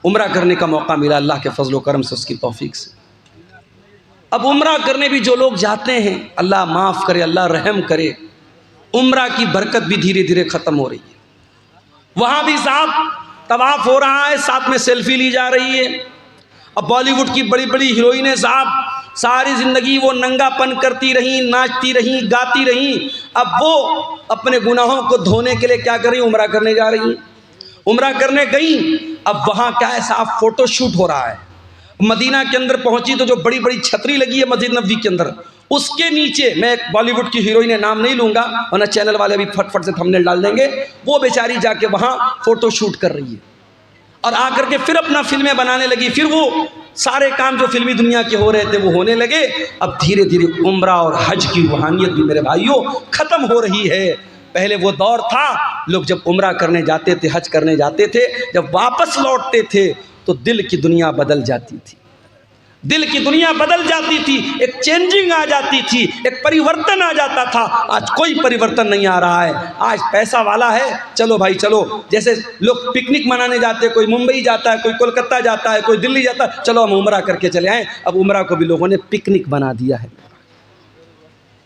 A: उम्रा करने का मौका मिला, अल्लाह के फजल व करम से, उसकी तौफीक से। अब उम्रा करने भी जो लोग जाते हैं, अल्लाह माफ़ करे, अल्लाह रहम करे, उम्रा की बरकत भी धीरे धीरे ख़त्म हो रही है। वहाँ भी साहब तवाफ़ हो रहा है, साथ में सेल्फी ली जा रही है। अब बॉलीवुड की बड़ी बड़ी हीरोइनें साहब सारी ज़िंदगी वो नंगापन करती रहीं, नाचती रहीं, गाती रहीं, अब वो अपने गुनाहों को धोने के लिए क्या कर रही, उम्रा करने जा रही हैं। उम्रा करने गई, अब वहाँ क्या है साहब, फ़ोटो शूट हो रहा है। मदीना के अंदर पहुंची तो जो बड़ी बड़ी छतरी लगी है मस्जिद नबवी के अंदर, उसके नीचे, मैं एक बॉलीवुड की हीरोइन नाम नहीं लूँगा वरना चैनल वाले भी फटफट से थंबनेल डाल देंगे, वो बेचारी जाके वहाँ फ़ोटो शूट कर रही है और आकर के फिर अपना फिल्में बनाने लगी। फिर वो सारे काम जो फिल्मी दुनिया के हो रहे थे वो होने लगे। अब धीरे धीरे उम्रा और हज की रूहानियत भी मेरे भाइयों ख़त्म हो रही है। पहले वो दौर था, लोग जब उम्रा करने जाते थे, हज करने जाते थे, जब वापस लौटते थे तो दिल की दुनिया बदल जाती थी, दिल की दुनिया बदल जाती थी, एक चेंजिंग आ जाती थी, एक परिवर्तन आ जाता था। आज कोई परिवर्तन नहीं आ रहा है। आज पैसा वाला है, चलो भाई चलो, जैसे लोग पिकनिक मनाने जाते हैं, कोई मुंबई जाता है, कोई कोलकाता जाता है, कोई दिल्ली जाता है, चलो हम उम्रा करके चले आए। अब उम्रा को भी लोगों ने पिकनिक बना दिया है।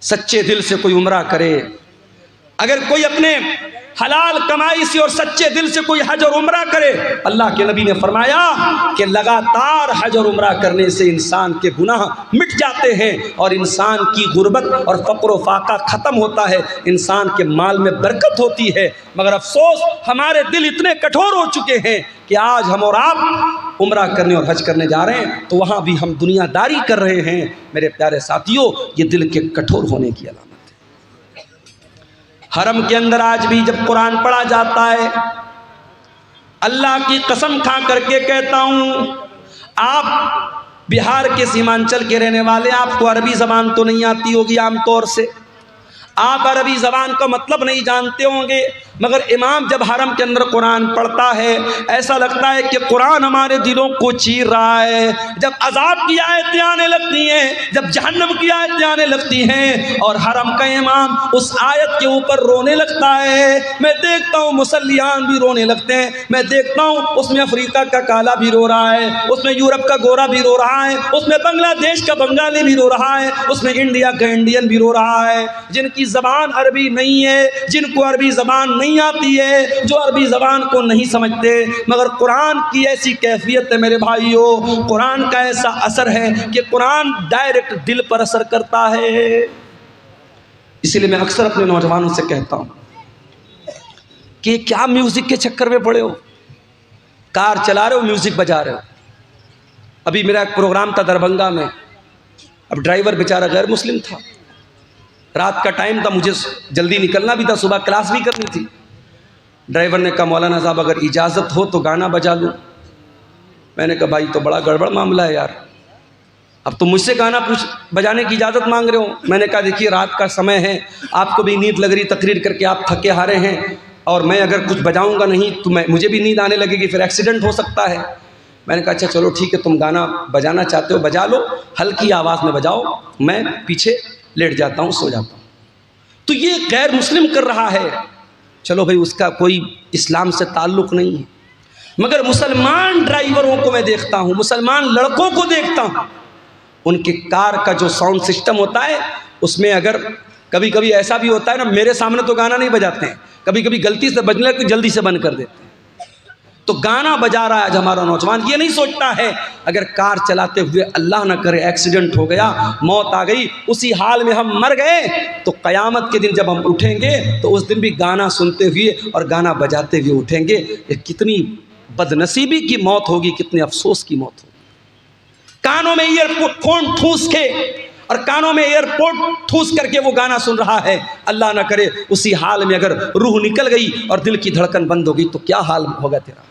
A: सच्चे दिल से कोई उम्रा करे, अगर कोई अपने हलाल कमाई से और सच्चे दिल से कोई हज और उम्रा करे, अल्लाह के नबी ने फरमाया कि लगातार हज और उम्रा करने से इंसान के गुनाह मिट जाते हैं और इंसान की गुर्बत और फ़क्र व फाका ख़त्म होता है, इंसान के माल में बरकत होती है। मगर अफसोस, हमारे दिल इतने कठोर हो चुके हैं कि आज हम और आप उम्रा करने और हज करने जा रहे हैं तो वहाँ भी हम दुनियादारी कर रहे हैं। मेरे प्यारे साथियों, ये दिल के कठोर होने की अलामत। हरम के अंदर आज भी जब कुरान पढ़ा जाता है, अल्लाह की कसम खा करके कहता हूँ, आप बिहार के सीमांचल के रहने वाले, आपको अरबी ज़बान तो नहीं आती होगी आम तौर से, आप अरबी ज़बान का मतलब नहीं जानते होंगे। मगर इमाम जब हरम के अंदर कुरान पढ़ता है ऐसा लगता है कि कुरान हमारे दिलों को चीर रहा है। जब अजाब की आयतें आने लगती हैं, जब जहन्नम की आयतें आने लगती हैं और हरम का इमाम उस आयत के ऊपर रोने लगता है, मैं देखता हूँ मुसल्लियान भी रोने लगते हैं। मैं देखता हूँ उसमें अफ्रीका का काला भी रो रहा है, उसमें यूरोप का गोरा भी रो रहा है, उसमें बांग्लादेश का बंगाली भी रो रहा है, उसमें इंडिया का इंडियन भी रो रहा है। जिनकी ज़बान अरबी नहीं है, जिनको अरबी ज़बान नहीं आती है, जो अरबी ज़बान को नहीं समझते, मगर कुरान की ऐसी कैफियत है मेरे भाइयों, कुरान का ऐसा असर है कि कुरान डायरेक्ट दिल पर असर करता है। इसीलिए मैं अक्सर अपने नौजवानों से कहता हूँ कि क्या म्यूज़िक के चक्कर में पड़े हो, कार चला रहे हो म्यूज़िक बजा रहे हो। अभी मेरा एक प्रोग्राम था दरभंगा में, अब ड्राइवर बेचारा गैर मुस्लिम था, रात का टाइम था, मुझे जल्दी निकलना भी था, सुबह क्लास भी करनी थी। ड्राइवर ने कहा मौलाना साहब अगर इजाज़त हो तो गाना बजा लूँ। मैंने कहा भाई तो बड़ा गड़बड़ मामला है यार, अब तो मुझसे गाना पूछ बजाने की इजाज़त मांग रहे हो। मैंने कहा देखिए रात का समय है, आपको भी नींद लग रही, तकरीर करके आप थके हारे हैं, और मैं अगर कुछ बजाऊंगा नहीं तो मुझे भी नींद आने लगेगी, फिर एक्सीडेंट हो सकता है। मैंने कहा अच्छा चलो ठीक है, तुम गाना बजाना चाहते हो बजा लो, हल्की आवाज़ में बजाओ, मैं पीछे लेट जाता हूँ, सो जाता हूँ। तो ये गैर मुस्लिम कर रहा है, चलो भाई उसका कोई इस्लाम से ताल्लुक़ नहीं है। मगर मुसलमान ड्राइवरों को मैं देखता हूँ, मुसलमान लड़कों को देखता हूँ, उनके कार का जो साउंड सिस्टम होता है उसमें अगर कभी कभी ऐसा भी होता है ना, मेरे सामने तो गाना नहीं बजाते हैं, कभी कभी गलती से बजने लगते जल्दी से बंद कर देते हैं। तो गाना बजा रहा है आज हमारा नौजवान, ये नहीं सोचता है अगर कार चलाते हुए अल्लाह ना करे एक्सीडेंट हो गया, मौत आ गई, उसी हाल में हम मर गए, तो क़यामत के दिन जब हम उठेंगे तो उस दिन भी गाना सुनते हुए और गाना बजाते हुए उठेंगे। ये कितनी बदनसीबी की मौत होगी, कितने अफसोस की मौत होगी। कानों में ईयरफोन ठूस के और कानों में एयरपोर्ट ठूस करके वो गाना सुन रहा है, अल्लाह ना करे उसी हाल में अगर रूह निकल गई और दिल की धड़कन बंद हो गई तो क्या हाल होगा तेरा।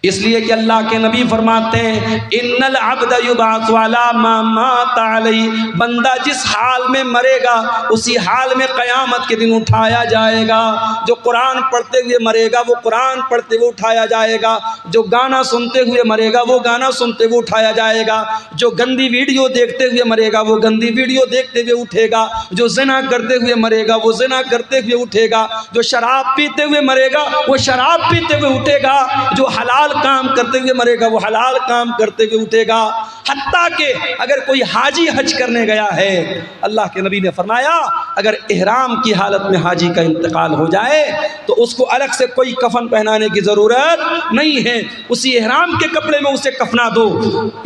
A: इसलिए कि अल्लाह के नबी फरमाते हैं इन्नल अब्द युबाअसु अला मा मात अलैहि, बंदा जिस हाल में मरेगा उसी हाल में क़यामत के दिन उठाया जाएगा। जो कुरान पढ़ते हुए मरेगा वो कुरान पढ़ते हुए उठाया जाएगा, जो गाना सुनते हुए मरेगा वो गाना सुनते हुए उठाया जाएगा, जो गंदी वीडियो देखते हुए मरेगा वो गंदी वीडियो देखते हुए उठेगा, जो ज़िना करते हुए मरेगा वो ज़िना करते हुए उठेगा, जो शराब पीते हुए मरेगा वो शराब पीते हुए उठेगा, जो हलाल काम करते हुए मरेगा वो हलाल काम करते हुए उठेगा। हत्ता के अगर कोई हाजी हज करने गया है, अल्लाह के नबी ने फरमाया अगर इहराम की हालत में हाजी का इंतकाल हो जाए तो उसको अलग से कोई कफन पहनाने की ज़रूरत नहीं है, उसी इहराम के कपड़े में उसे कफना दो।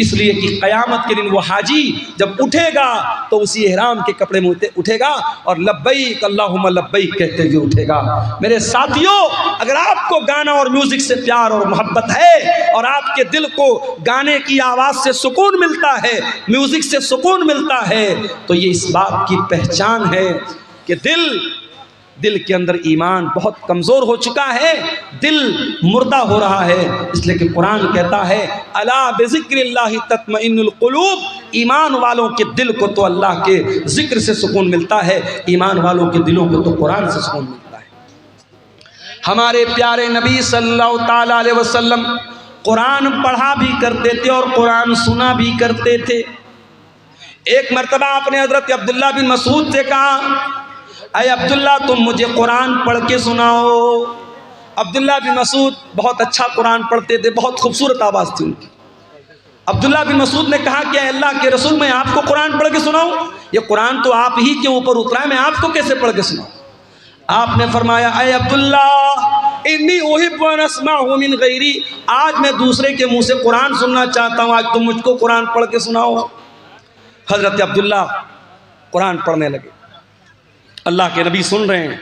A: इसलिए कि क़यामत के दिन वो हाजी जब उठेगा तो उसी इहराम के कपड़े में उठेगा और लब्बैक अल्लाहुम्मा लब्बैक कहते हुए उठेगा। मेरे साथियों, अगर आपको गाना और म्यूज़िक से प्यार और मोहब्बत है और आपके दिल को गाने की आवाज़ से सुकून मिलता है, म्यूज़िक से सुकून मिलता है, तो ये इस बात की पहचान है कि दिल के अंदर ईमान बहुत कमज़ोर हो चुका है, दिल मुर्दा हो रहा है। इसलिए कि कुरान कहता है अला बिज़िक्रिल्लाहि तत्मइन्नुल क़ुलूब, ईमान वालों के दिल को तो अल्लाह के ज़िक्र से सुकून मिलता है, ईमान वालों के दिलों को तो कुरान से सुकून मिलता है। हमारे प्यारे नबी सल्लल्लाहु ताला अलैहि वसल्लम कुरान पढ़ा भी करते थे और कुरान सुना भी करते थे। एक मर्तबा आपने हज़रत अब्दुल्ला बिन मसूद से कहा अय अब्दुल्ला तुम मुझे कुरान पढ़ के सुनाओ। अब्दुल्ला बिन मसूद बहुत अच्छा कुरान पढ़ते थे, बहुत खूबसूरत आवाज़ थी उनकी। अब्दुल्ला बिन मसूद ने कहा कि अल्लाह के रसूल मैं आपको कुरान पढ़ के सुनाऊं? ये कुरान तो आप ही के ऊपर उतरा है, मैं आपको कैसे पढ़ के सुनाऊं? आपने फरमाया अय अब्दुल्ला इन्नी उहिब्बु अन अस्मअहु मिन गैरी, आज मैं दूसरे के मुँह से कुरान सुनना चाहता हूँ, आज तुम मुझको कुरान पढ़ के सुनाओ। हज़रत अब्दुल्ला कुरान पढ़ने लगे, अल्लाह के नबी सुन रहे हैं,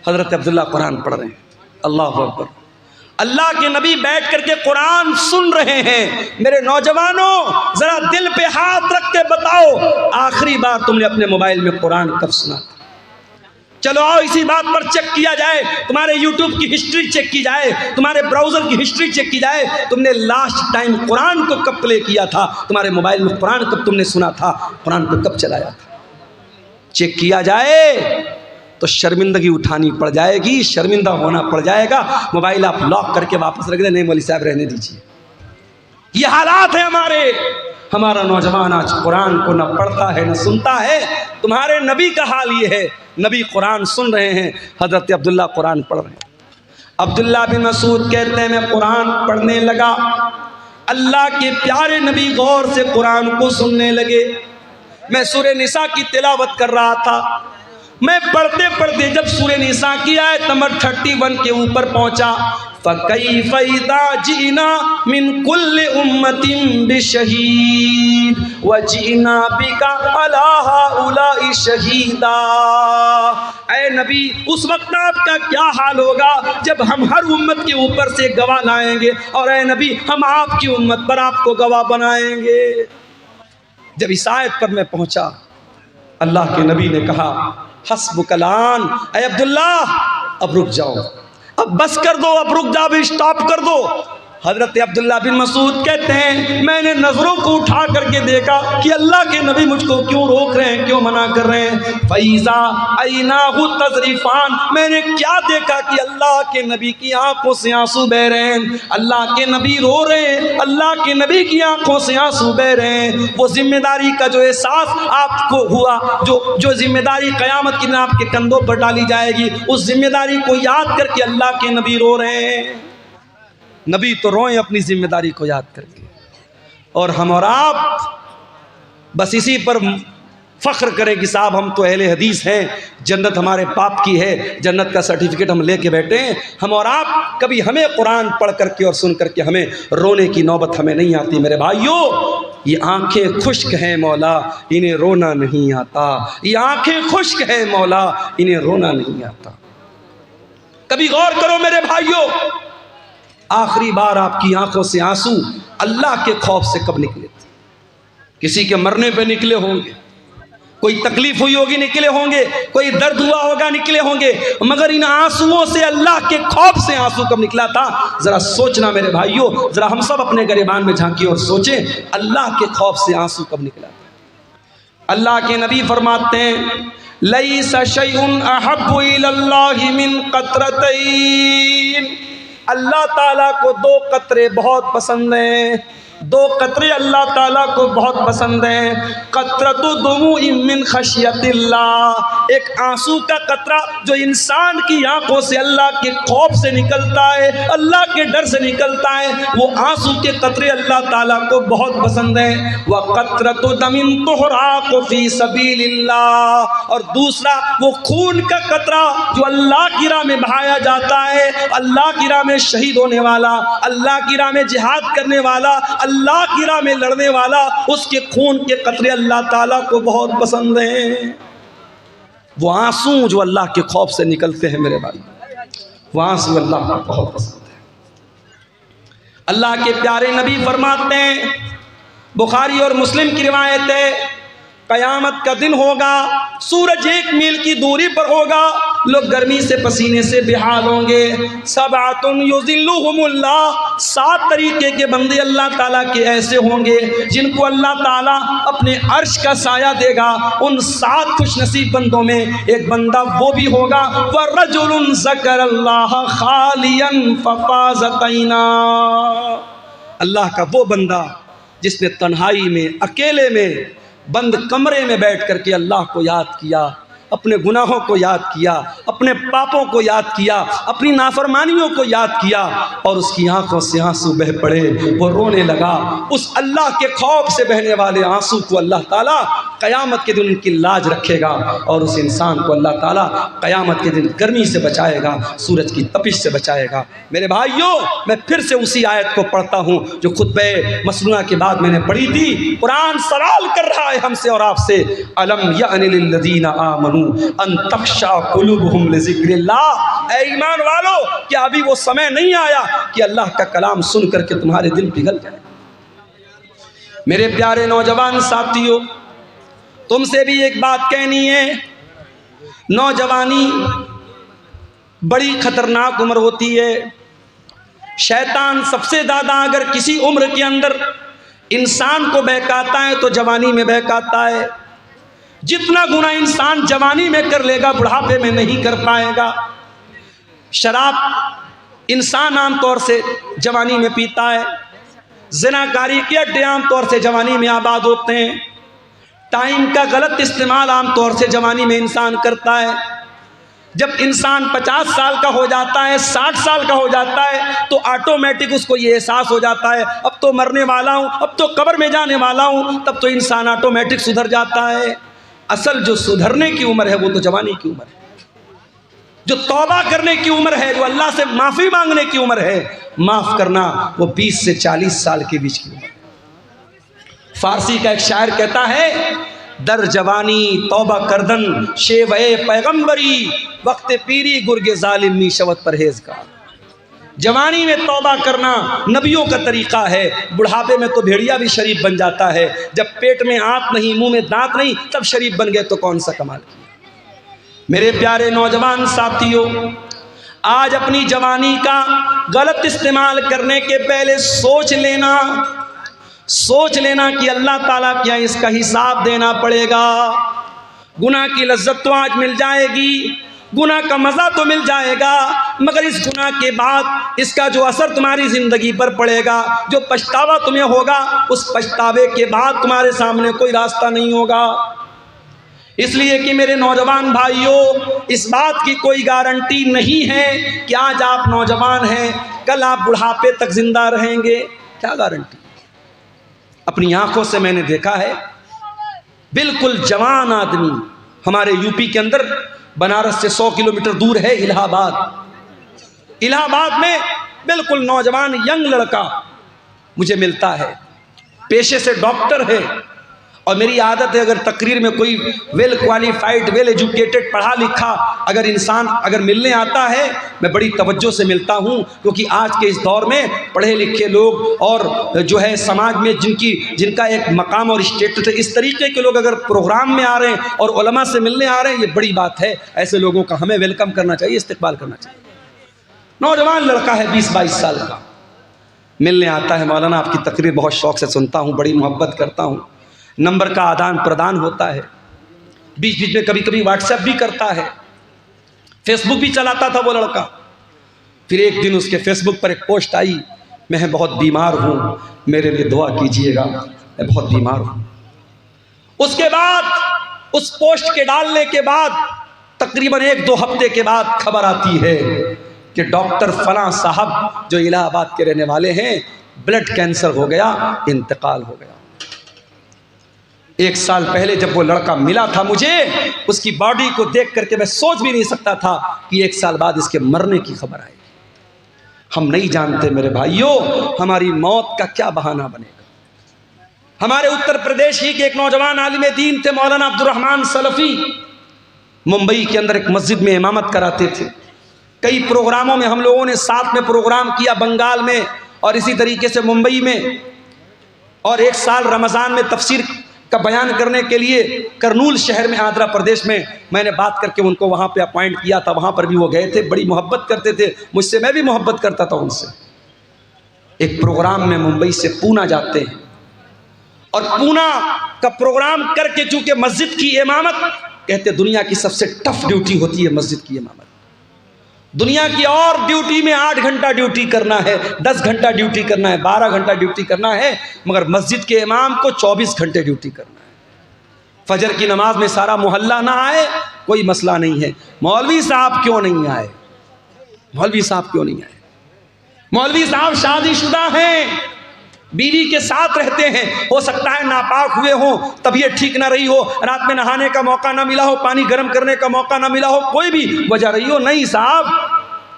A: हज़रत अब्दुल्ला कुरान पढ़ रहे हैं। अल्लाह अकबर, अल्लाह के नबी बैठ करके कुरान सुन रहे हैं। मेरे नौजवानों, ज़रा दिल पे हाथ रख के बताओ आखिरी बार तुमने अपने मोबाइल में कुरान कब सुना था? चलो आओ इसी बात पर चेक किया जाए, तुम्हारे यूट्यूब की हिस्ट्री चेक की जाए, तुम्हारे ब्राउज़र की हिस्ट्री चेक की जाए, तुमने लास्ट टाइम कुरान को कब प्ले किया था, तुम्हारे मोबाइल में कुरान कब तुमने सुना था, कुरान को कब चलाया था, चेक किया जाए। तो शर्मिंदगी उठानी पड़ जाएगी, शर्मिंदा होना पड़ जाएगा। मोबाइल आप लॉक करके वापस रख दे, नहीं मौलवी साहब रहने दीजिए। ये हालात है हमारे। हमारा नौजवान आज कुरान को न पढ़ता है न सुनता है। तुम्हारे नबी का हाल ये है, नबी कुरान सुन रहे हैं, हज़रत अब्दुल्ला कुरान पढ़ रहे हैं। अब्दुल्ला बिन मसूद कहते हैं मैं कुरान पढ़ने लगा, अल्लाह के प्यारे नबी गौर से कुरान को सुनने लगे। मैं सूरह निसा की तिलावत कर रहा था। मैं पढ़ते पढ़ते जब सूरह निसा की आयत नंबर 31 के ऊपर पहुंचा, फ़कैफ़ इज़ा जीना मिन कुल्लि उम्मतिन बिशहीद व जीना बिका अला हाउलाई शहीदा। ऐ नबी, उस वक्त आपका क्या हाल होगा जब हम हर उम्मत के ऊपर से गवाह लाएंगे, और ऐ नबी हम आपकी उम्मत पर आपको गवाह बनाएंगे। जब इस आयत पर मैं पहुंचा, अल्लाह के नबी ने कहा हस्बुकलान, ऐ अब्दुल्ला अब रुक जाओ, अब बस कर दो, अब रुक जाओ, स्टॉप कर दो। हज़रत अब्दुल्ला बिन मसूद कहते हैं मैंने नज़रों को उठा करके देखा कि अल्लाह के नबी मुझको क्यों रोक रहे हैं, क्यों मना कर रहे हैं। फ़ैज़ा ऐनाहु तज़रीफ़ान, मैंने क्या देखा कि अल्लाह के नबी की आंखों से आंसू बह रहे हैं, अल्लाह के नबी रो रहे हैं, अल्लाह के नबी की आंखों से आंसू बह रहे हैं। वो जिम्मेदारी का जो एहसास आपको हुआ, जो जिम्मेदारी क़यामत के दिन आपके कंधों पर डाली जाएगी, उस जिम्मेदारी को याद करके अल्लाह के नबी रो रहे हैं। नबी तो रोए अपनी जिम्मेदारी को याद करके, और हम और आप बस इसी पर फ़ख्र करें कि साहब हम तो अहले हदीस हैं, जन्नत हमारे बाप की है, जन्नत का सर्टिफिकेट हम लेके बैठे हैं। हम और आप कभी हमें कुरान पढ़ करके और सुन करके हमें रोने की नौबत हमें नहीं आती। मेरे भाइयों, ये आंखें खुश्क हैं मौला, इन्हें रोना नहीं आता। ये आंखें खुश्क हैं मौला, इन्हें रोना नहीं आता। कभी गौर करो मेरे भाइयों, आखिरी बार आपकी आंखों से आंसू अल्लाह के खौफ से कब निकले थे? किसी के मरने पे निकले होंगे, कोई तकलीफ हुई होगी निकले होंगे, कोई दर्द हुआ होगा निकले होंगे, मगर इन आंसुओं से अल्लाह के खौफ से आंसू कब निकला था? जरा सोचना मेरे भाइयों, जरा हम सब अपने गिरेबान में झांकिए और सोचें अल्लाह के खौफ से आंसू कब निकला था। अल्लाह के नबी फरमाते हैं लैसा शैउन अहब्बु इलल्लाहि मिन क़त्रतैन, अल्लाह ताला को दो कतरे बहुत पसंद हैं, दो कतरे अल्लाह ताला को बहुत पसंद हैं। कतरतु दुमूइ मिन खशियतिल्लाह, एक आंसू का कतरा जो इंसान की आंखों से अल्लाह के खौफ से निकलता है, अल्लाह के डर से निकलता है, वो आंसू के कतरे अल्लाह ताला को बहुत पसंद हैं। व कतरतु दमिन तुहराक़ु फी सबीलिल्लाह, और दूसरा वो खून का कतरा जो अल्लाह की राह में बहाया जाता है, अल्लाह की राह में शहीद होने वाला, अल्लाह की राह में जिहाद करने वाला, अल्लाह की राह में लड़ने वाला, उसके खून के कतरे अल्लाह ताला को बहुत पसंद हैं। वो आंसू जो अल्लाह के खौफ से निकलते हैं मेरे भाई, वो आंसू अल्लाह को बहुत पसंद है। अल्लाह के प्यारे नबी फरमाते हैं, बुखारी और मुस्लिम की रिवायत है, क़यामत का दिन होगा, सूरज 1 मील की दूरी पर होगा, लोग गर्मी से पसीने से बेहाल होंगे। सबातुन युज़िल्लुहुमुल्लाह, 7 तरीके के बंदे अल्लाह ताला के ऐसे होंगे जिनको अल्लाह ताला अपने अर्श का साया देगा। उन 7 खुशनसीब बंदों में एक बंदा वो भी होगा, वरजुलुन ज़करल्लाह खालियन फ़फ़ाज़तैना, अल्लाह का वो बंदा जिसने तन्हाई में, अकेले में, बंद कमरे में बैठ कर के अल्लाह को याद किया, अपने गुनाहों को याद किया, अपने पापों को याद किया, अपनी नाफरमानियों को याद किया, और उसकी आंखों से आंसू बह पड़े, वो रोने लगा। उस अल्लाह के खौफ से बहने वाले आंसू को अल्लाह ताला क़यामत के दिन उनकी लाज रखेगा, और उस इंसान को अल्लाह ताला क़यामत के दिन गर्मी से बचाएगा, सूरज की तपिश से बचाएगा। मेरे भाइयों, मैं फिर से उसी आयत को पढ़ता हूँ जो खुतबे मसनूना के बाद मैंने पढ़ी थी। कुरान सवाल कर रहा है हमसे और आपसे, अलम यअनि लिल्लज़ीना आमनू अन तख्शा कुलूबुहुम लिज़िक्रिल्लाह, ऐ ईमान वालों, क्या अभी वो समय नहीं आया कि अल्लाह का कलाम सुन करके तुम्हारे दिल पिघल जाए? मेरे प्यारे नौजवान साथियों, तुमसे भी एक बात कहनी है, नौजवानी बड़ी खतरनाक उम्र होती है। शैतान सबसे ज़्यादा अगर किसी उम्र के अंदर इंसान को बहकाता है तो जवानी में बहकाता है। जितना गुनाह इंसान जवानी में कर लेगा बुढ़ापे में नहीं कर पाएगा। शराब इंसान आमतौर से जवानी में पीता है, ज़िनाकारी के अड्डे आमतौर से जवानी में आबाद होते हैं, टाइम का गलत इस्तेमाल आमतौर से जवानी में इंसान करता है। जब इंसान 50 साल का हो जाता है, 60 साल का हो जाता है, तो ऑटोमेटिक उसको ये एहसास हो जाता है अब तो मरने वाला हूँ, अब तो कब्र में जाने वाला हूँ, तब तो इंसान ऑटोमेटिक सुधर जाता है। असल जो सुधरने की उम्र है वो तो जवानी की उम्र है, जो तौबा करने की उम्र है, जो अल्लाह से माफ़ी मांगने की उम्र है, माफ़ करना, वो 20 से 40 साल के बीच की उम्र है। फारसी का एक शायर कहता है, दर जवानी तौबा करदन शेवे पैगंबरी, वक्त पीरी गुर्गे जालिमी शवत परहेज़गार। जवानी में तौबा करना नबियों का तरीक़ा है, बुढ़ापे में तो भेड़िया भी शरीफ बन जाता है। जब पेट में आँत नहीं, मुंह में दांत नहीं, तब शरीफ बन गए तो कौन सा कमाल किया। मेरे प्यारे नौजवान साथियों, आज अपनी जवानी का गलत इस्तेमाल करने के पहले सोच लेना कि अल्लाह ताला क्या इसका हिसाब देना पड़ेगा। गुनाह की लज्जत तो आज मिल जाएगी, गुनाह का मज़ा तो मिल जाएगा, मगर इस गुनाह के बाद इसका जो असर तुम्हारी ज़िंदगी पर पड़ेगा, जो पछतावा तुम्हें होगा, उस पछतावे के बाद तुम्हारे सामने कोई रास्ता नहीं होगा। इसलिए कि मेरे नौजवान भाइयों, इस बात की कोई गारंटी नहीं है कि आज आप नौजवान हैं, कल आप बुढ़ापे तक जिंदा रहेंगे। क्या गारंटी? अपनी आंखों से मैंने देखा है, बिल्कुल जवान आदमी, हमारे यूपी के अंदर बनारस से 100 किलोमीटर दूर है इलाहाबाद। इलाहाबाद में बिल्कुल नौजवान यंग लड़का मुझे मिलता है, पेशे से डॉक्टर है, और मेरी आदत है अगर तकरीर में कोई वेल क्वालिफाइड, वेल एजुकेटेड, पढ़ा लिखा अगर इंसान अगर मिलने आता है, मैं बड़ी तवज्जो से मिलता हूँ, क्योंकि आज के इस दौर में पढ़े लिखे लोग और जो है समाज में जिनका एक मकाम और स्टेटस है, इस तरीके के लोग अगर प्रोग्राम में आ रहे हैं और उलमा से मिलने आ रहे हैं, ये बड़ी बात है। ऐसे लोगों का हमें वेलकम करना चाहिए, इस्तकबाल करना चाहिए। नौजवान लड़का है 20-22 साल का, मिलने आता है, मौलाना आपकी तकरीर बहुत शौक़ से सुनता हूँ, बड़ी मोहब्बत करता हूँ। नंबर का आदान प्रदान होता है, बीच बीच में कभी कभी व्हाट्सएप भी करता है, फेसबुक भी चलाता था वो लड़का। फिर एक दिन उसके फेसबुक पर एक पोस्ट आई, मैं बहुत बीमार हूँ, मेरे लिए दुआ कीजिएगा, मैं बहुत बीमार हूँ। उसके बाद उस पोस्ट के डालने के बाद तकरीबन 1-2 हफ्ते के बाद खबर आती है कि डॉक्टर फलां साहब जो इलाहाबाद के रहने वाले हैं, ब्लड कैंसर हो गया, इंतकाल हो गया। 1 साल पहले जब वो लड़का मिला था मुझे, उसकी बॉडी को देख करके मैं सोच भी नहीं सकता था कि 1 साल बाद इसके मरने की खबर आएगी। हम नहीं जानते मेरे भाइयों, हमारी मौत का क्या बहाना बनेगा। हमारे उत्तर प्रदेश ही के एक नौजवान आलिम दीन थे, मौलाना अब्दुर्रहमान सलफ़ी, मुंबई के अंदर एक मस्जिद में इमामत कराते थे। कई प्रोग्रामों में हम लोगों ने साथ में प्रोग्राम किया, बंगाल में और इसी तरीके से मुंबई में, और 1 साल रमज़ान में तफसीर का बयान करने के लिए करनूल शहर में, आंध्र प्रदेश में, मैंने बात करके उनको वहाँ पे अपॉइंट किया था। वहाँ पर भी वो गए थे, बड़ी मोहब्बत करते थे मुझसे, मैं भी मोहब्बत करता था उनसे। एक प्रोग्राम में मुंबई से पूना जाते हैं, और पूना का प्रोग्राम करके चूँकि मस्जिद की इमामत, कहते दुनिया की सबसे टफ ड्यूटी होती है मस्जिद की इमामत। दुनिया की और ड्यूटी में 8 घंटा ड्यूटी करना है, 10 घंटा ड्यूटी करना है, 12 घंटा ड्यूटी करना है, मगर मस्जिद के इमाम को 24 घंटे ड्यूटी करना है। फजर की नमाज में सारा मोहल्ला ना आए, कोई मसला नहीं है, मौलवी साहब क्यों नहीं आए, मौलवी साहब क्यों नहीं आए। मौलवी साहब शादीशुदा हैं, बीवी के साथ रहते हैं, हो सकता है नापाक हुए हो, तबीयत ठीक ना रही हो, रात में नहाने का मौका ना मिला हो, पानी गर्म करने का मौका ना मिला हो, कोई भी वजह रही हो, नहीं साहब,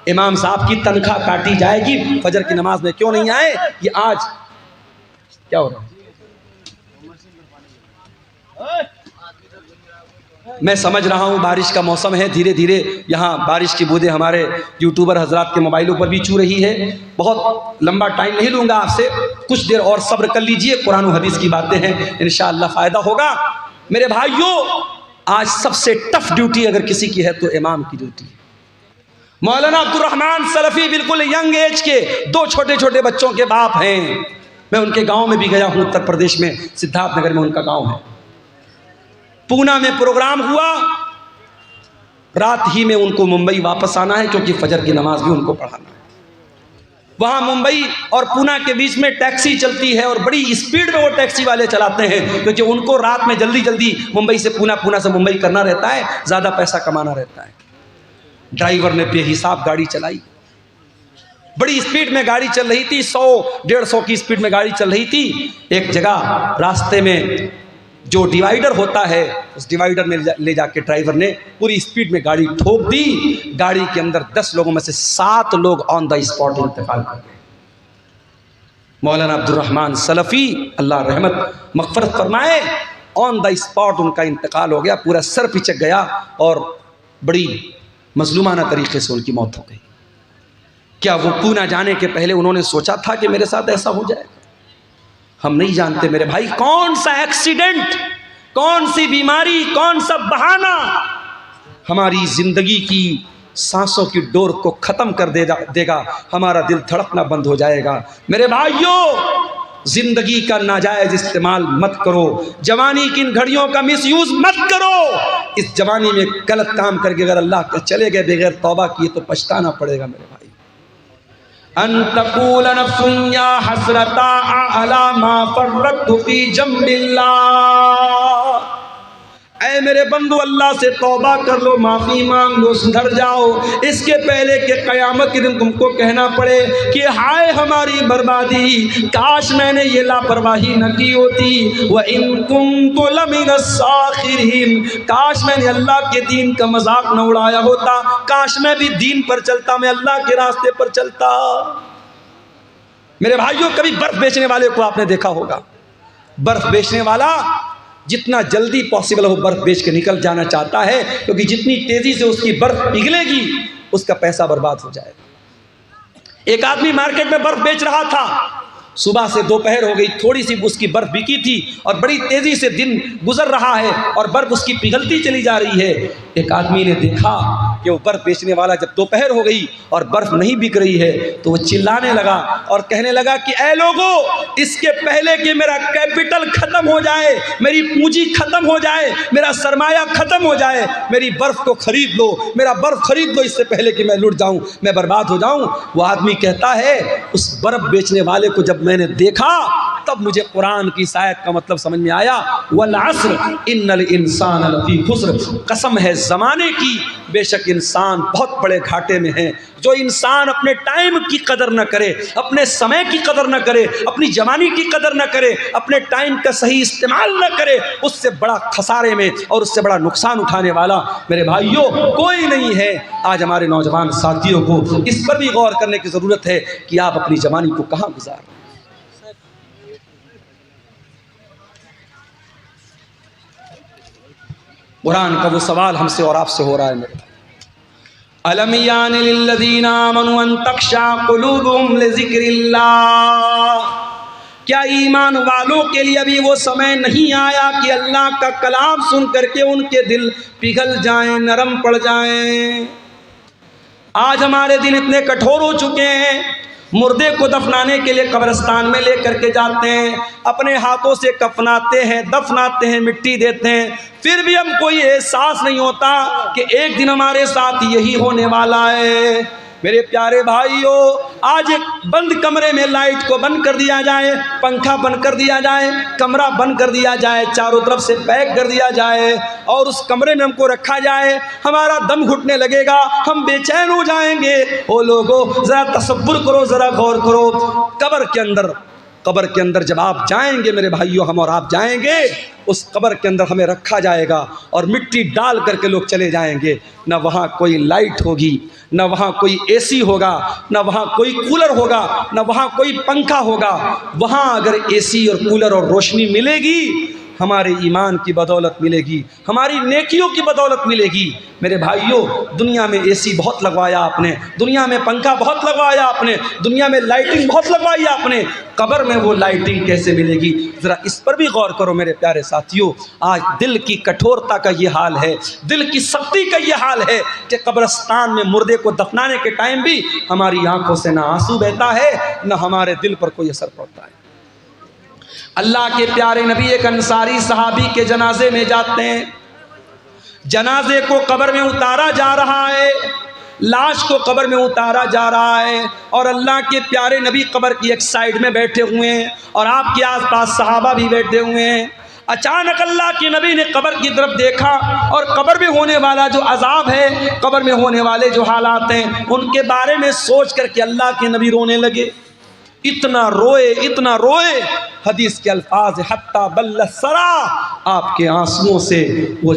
A: इमाम साहब की तनख्वाह काटी जाएगी, फजर की नमाज में क्यों नहीं आए। ये आज क्या हो रहा है, मैं समझ रहा हूँ बारिश का मौसम है, धीरे धीरे यहाँ बारिश की बूंदें हमारे यूट्यूबर हजरात के मोबाइलों पर भी चू रही है। बहुत लंबा टाइम नहीं लूँगा आपसे, कुछ देर और सब्र कर लीजिए, कुरान और हदीस की बातें हैं, इंशाअल्लाह फ़ायदा होगा। मेरे भाइयों, आज सबसे टफ ड्यूटी अगर किसी की है तो इमाम की ड्यूटी है। मौलाना अब्दुर्रहमान सलफ़ी बिल्कुल यंग एज के 2 छोटे छोटे बच्चों के बाप हैं। मैं उनके गाँव में भी गया हूँ, उत्तर प्रदेश में सिद्धार्थनगर में उनका गाँव है। पूना में प्रोग्राम हुआ, रात ही में उनको मुंबई वापस आना है क्योंकि फजर की नमाज भी उनको पढ़ाना है। वहाँ मुंबई और पूना के बीच में टैक्सी चलती है और बड़ी स्पीड में वो टैक्सी वाले चलाते हैं क्योंकि उनको रात में जल्दी जल्दी मुंबई से पूना, पूना से मुंबई करना रहता है, ज़्यादा पैसा कमाना रहता है। ड्राइवर ने बेहिसाब गाड़ी चलाई, बड़ी स्पीड में गाड़ी चल रही थी, 100-150 की स्पीड में गाड़ी चल रही थी। एक जगह रास्ते में जो डिवाइडर होता है, उस डिवाइडर में ले जाके ड्राइवर ने पूरी स्पीड में गाड़ी ठोक दी। गाड़ी के अंदर 10 लोगों में से 7 लोग ऑन द स्पॉट इंतकाल कर गए। मौलाना अब्दुल रहमान सलफ़ी, अल्लाह रहमत मग़फ़िरत फरमाए, ऑन द स्पॉट उनका इंतकाल हो गया, पूरा सर पिचक गया और बड़ी मजलूमाना तरीके से उनकी मौत हो गई। क्या वो पूना जाने के पहले उन्होंने सोचा था कि मेरे साथ ऐसा हो जाएगा? हम नहीं जानते मेरे भाई, कौन सा एक्सीडेंट, कौन सी बीमारी, कौन सा बहाना हमारी जिंदगी की सांसों की डोर को खत्म कर देगा, हमारा दिल धड़कना बंद हो जाएगा। मेरे भाइयों, जिंदगी का नाजायज इस्तेमाल मत करो, जवानी की इन घड़ियों का मिसयूज मत करो। इस जवानी में गलत काम करके अगर अल्लाह के चले गए बगैर तौबा किए तो पछताना पड़ेगा मेरे भाई। अंतकुल नफ्सुन या हसरता अला मा फर्रतु फी जम्बिल्लाह। ऐ मेरे बंधु, अल्लाह से तौबा कर लो, माफ़ी मांग लो, सुधर जाओ, इसके पहले कि क़यामत के दिन तुमको कहना पड़े कि हाय हमारी बर्बादी, काश मैंने ये लापरवाही न की होती। व इन कुन्तु लमिनस साखिरीन, काश मैंने अल्लाह के दीन का मजाक न उड़ाया होता, काश मैं भी दीन पर चलता, मैं अल्लाह के रास्ते पर चलता। मेरे भाइयों, कभी बर्फ़ बेचने वाले को आपने देखा होगा, बर्फ़ बेचने वाला जितना जल्दी पॉसिबल हो बर्फ़ बेच के निकल जाना चाहता है, क्योंकि जितनी तेज़ी से उसकी बर्फ़ पिघलेगी उसका पैसा बर्बाद हो जाएगा। एक आदमी मार्केट में बर्फ़ बेच रहा था, सुबह से दोपहर हो गई, थोड़ी सी उसकी बर्फ़ बिकी थी और बड़ी तेज़ी से दिन गुजर रहा है और बर्फ़ उसकी पिघलती चली जा रही है। एक आदमी ने देखा कि वो बर्फ़ बेचने वाला, जब दोपहर हो गई और बर्फ़ नहीं बिक रही है तो वो चिल्लाने लगा और कहने लगा कि ऐ लोगों, इसके पहले कि मेरा कैपिटल ख़त्म हो जाए, मेरी पूंजी ख़त्म हो जाए, मेरा सरमाया ख़त्म हो जाए, मेरी बर्फ़ को ख़रीद लो, मेरा बर्फ़ ख़रीद लो, इससे पहले कि मैं लुट जाऊँ, मैं बर्बाद हो जाऊँ। वो आदमी कहता है, उस बर्फ़ बेचने वाले को जब मैंने देखा तब मुझे कुरान की इस आयत का मतलब समझ में आया, वल अस्र इन्नल इंसान लफी खुस्र, कसम है ज़माने की, बेशक इंसान बहुत बड़े घाटे में है। जो इंसान अपने टाइम की कदर न करे, अपने समय की कदर न करे, अपनी जवानी की कदर न करे, अपने टाइम का सही इस्तेमाल न करे, उससे बड़ा खसारे में और उससे बड़ा नुकसान उठाने वाला मेरे भाइयों कोई नहीं है। आज हमारे नौजवान साथियों को इस पर भी गौर करने की ज़रूरत है कि आप अपनी जवानी को कहाँ गुजार रहे हैं। कुरान का वो सवाल हमसे और आपसे हो रहा है मेरे भाई, अलम यानि लिल्लज़ीना आमनू अन तख्शा कुलूबुहुम लिज़िक्रिल्लाह, क्या ईमान वालों के लिए अभी वो समय नहीं आया कि अल्लाह का कलाम सुन करके उनके दिल पिघल जाएं, नरम पड़ जाएं। आज हमारे दिल इतने कठोर हो चुके हैं, मुर्दे को दफनाने के लिए कब्रिस्तान में ले करके जाते हैं, अपने हाथों से कफनाते हैं, दफनाते हैं, मिट्टी देते हैं, फिर भी हम कोई एहसास नहीं होता कि एक दिन हमारे साथ यही होने वाला है। मेरे प्यारे भाइयों, आज एक बंद कमरे में लाइट को बंद कर दिया जाए, पंखा बंद कर दिया जाए, कमरा बंद कर दिया जाए, चारों तरफ से पैक कर दिया जाए और उस कमरे में हमको रखा जाए, हमारा दम घुटने लगेगा, हम बेचैन हो जाएंगे। ओ लोगों, ज़रा तसव्वुर करो, ज़रा गौर करो, कब्र के अंदर जब आप जाएंगे मेरे भाइयों, हम और आप जाएंगे, उस कब्र के अंदर हमें रखा जाएगा और मिट्टी डाल करके लोग चले जाएंगे। न वहाँ कोई लाइट होगी, न वहाँ कोई एसी होगा, न वहाँ कोई कूलर होगा, न वहाँ कोई पंखा होगा। वहाँ अगर एसी और कूलर और रोशनी मिलेगी, हमारे ईमान की बदौलत मिलेगी, हमारी नेकियों की बदौलत मिलेगी। मेरे भाइयों, दुनिया में एसी बहुत लगवाया आपने, दुनिया में पंखा बहुत लगवाया आपने, दुनिया में लाइटिंग बहुत लगवाई आपने, कब्र में वो लाइटिंग कैसे मिलेगी? ज़रा इस पर भी गौर करो मेरे प्यारे साथियों। आज दिल की कठोरता का ये हाल है, दिल की सख्ती का ये हाल है कि कब्रिस्तान में मुर्दे को दफनाने के टाइम भी हमारी आंखों से ना आंसू बहता है, न हमारे दिल पर कोई असर पड़ता है। अल्लाह के प्यारे नबी एक अंसारी सहाबी के जनाजे में जाते हैं, जनाजे को कब्र में उतारा जा रहा है, लाश को कब्र में उतारा जा रहा है, और अल्लाह के प्यारे नबी कब्र की एक साइड में बैठे हुए हैं और आपके आसपास सहाबा भी बैठे हुए हैं। अचानक अल्लाह के नबी ने कब्र की तरफ देखा और कब्र में होने वाला जो अजाब है, कब्र में होने वाले जो हालात हैं, उनके बारे में सोच करके अल्लाह के नबी रोने लगे। इतना रोए, हदीस के अल्फाज हत्ता बल्ल सरा, आपके आंसुओं से वो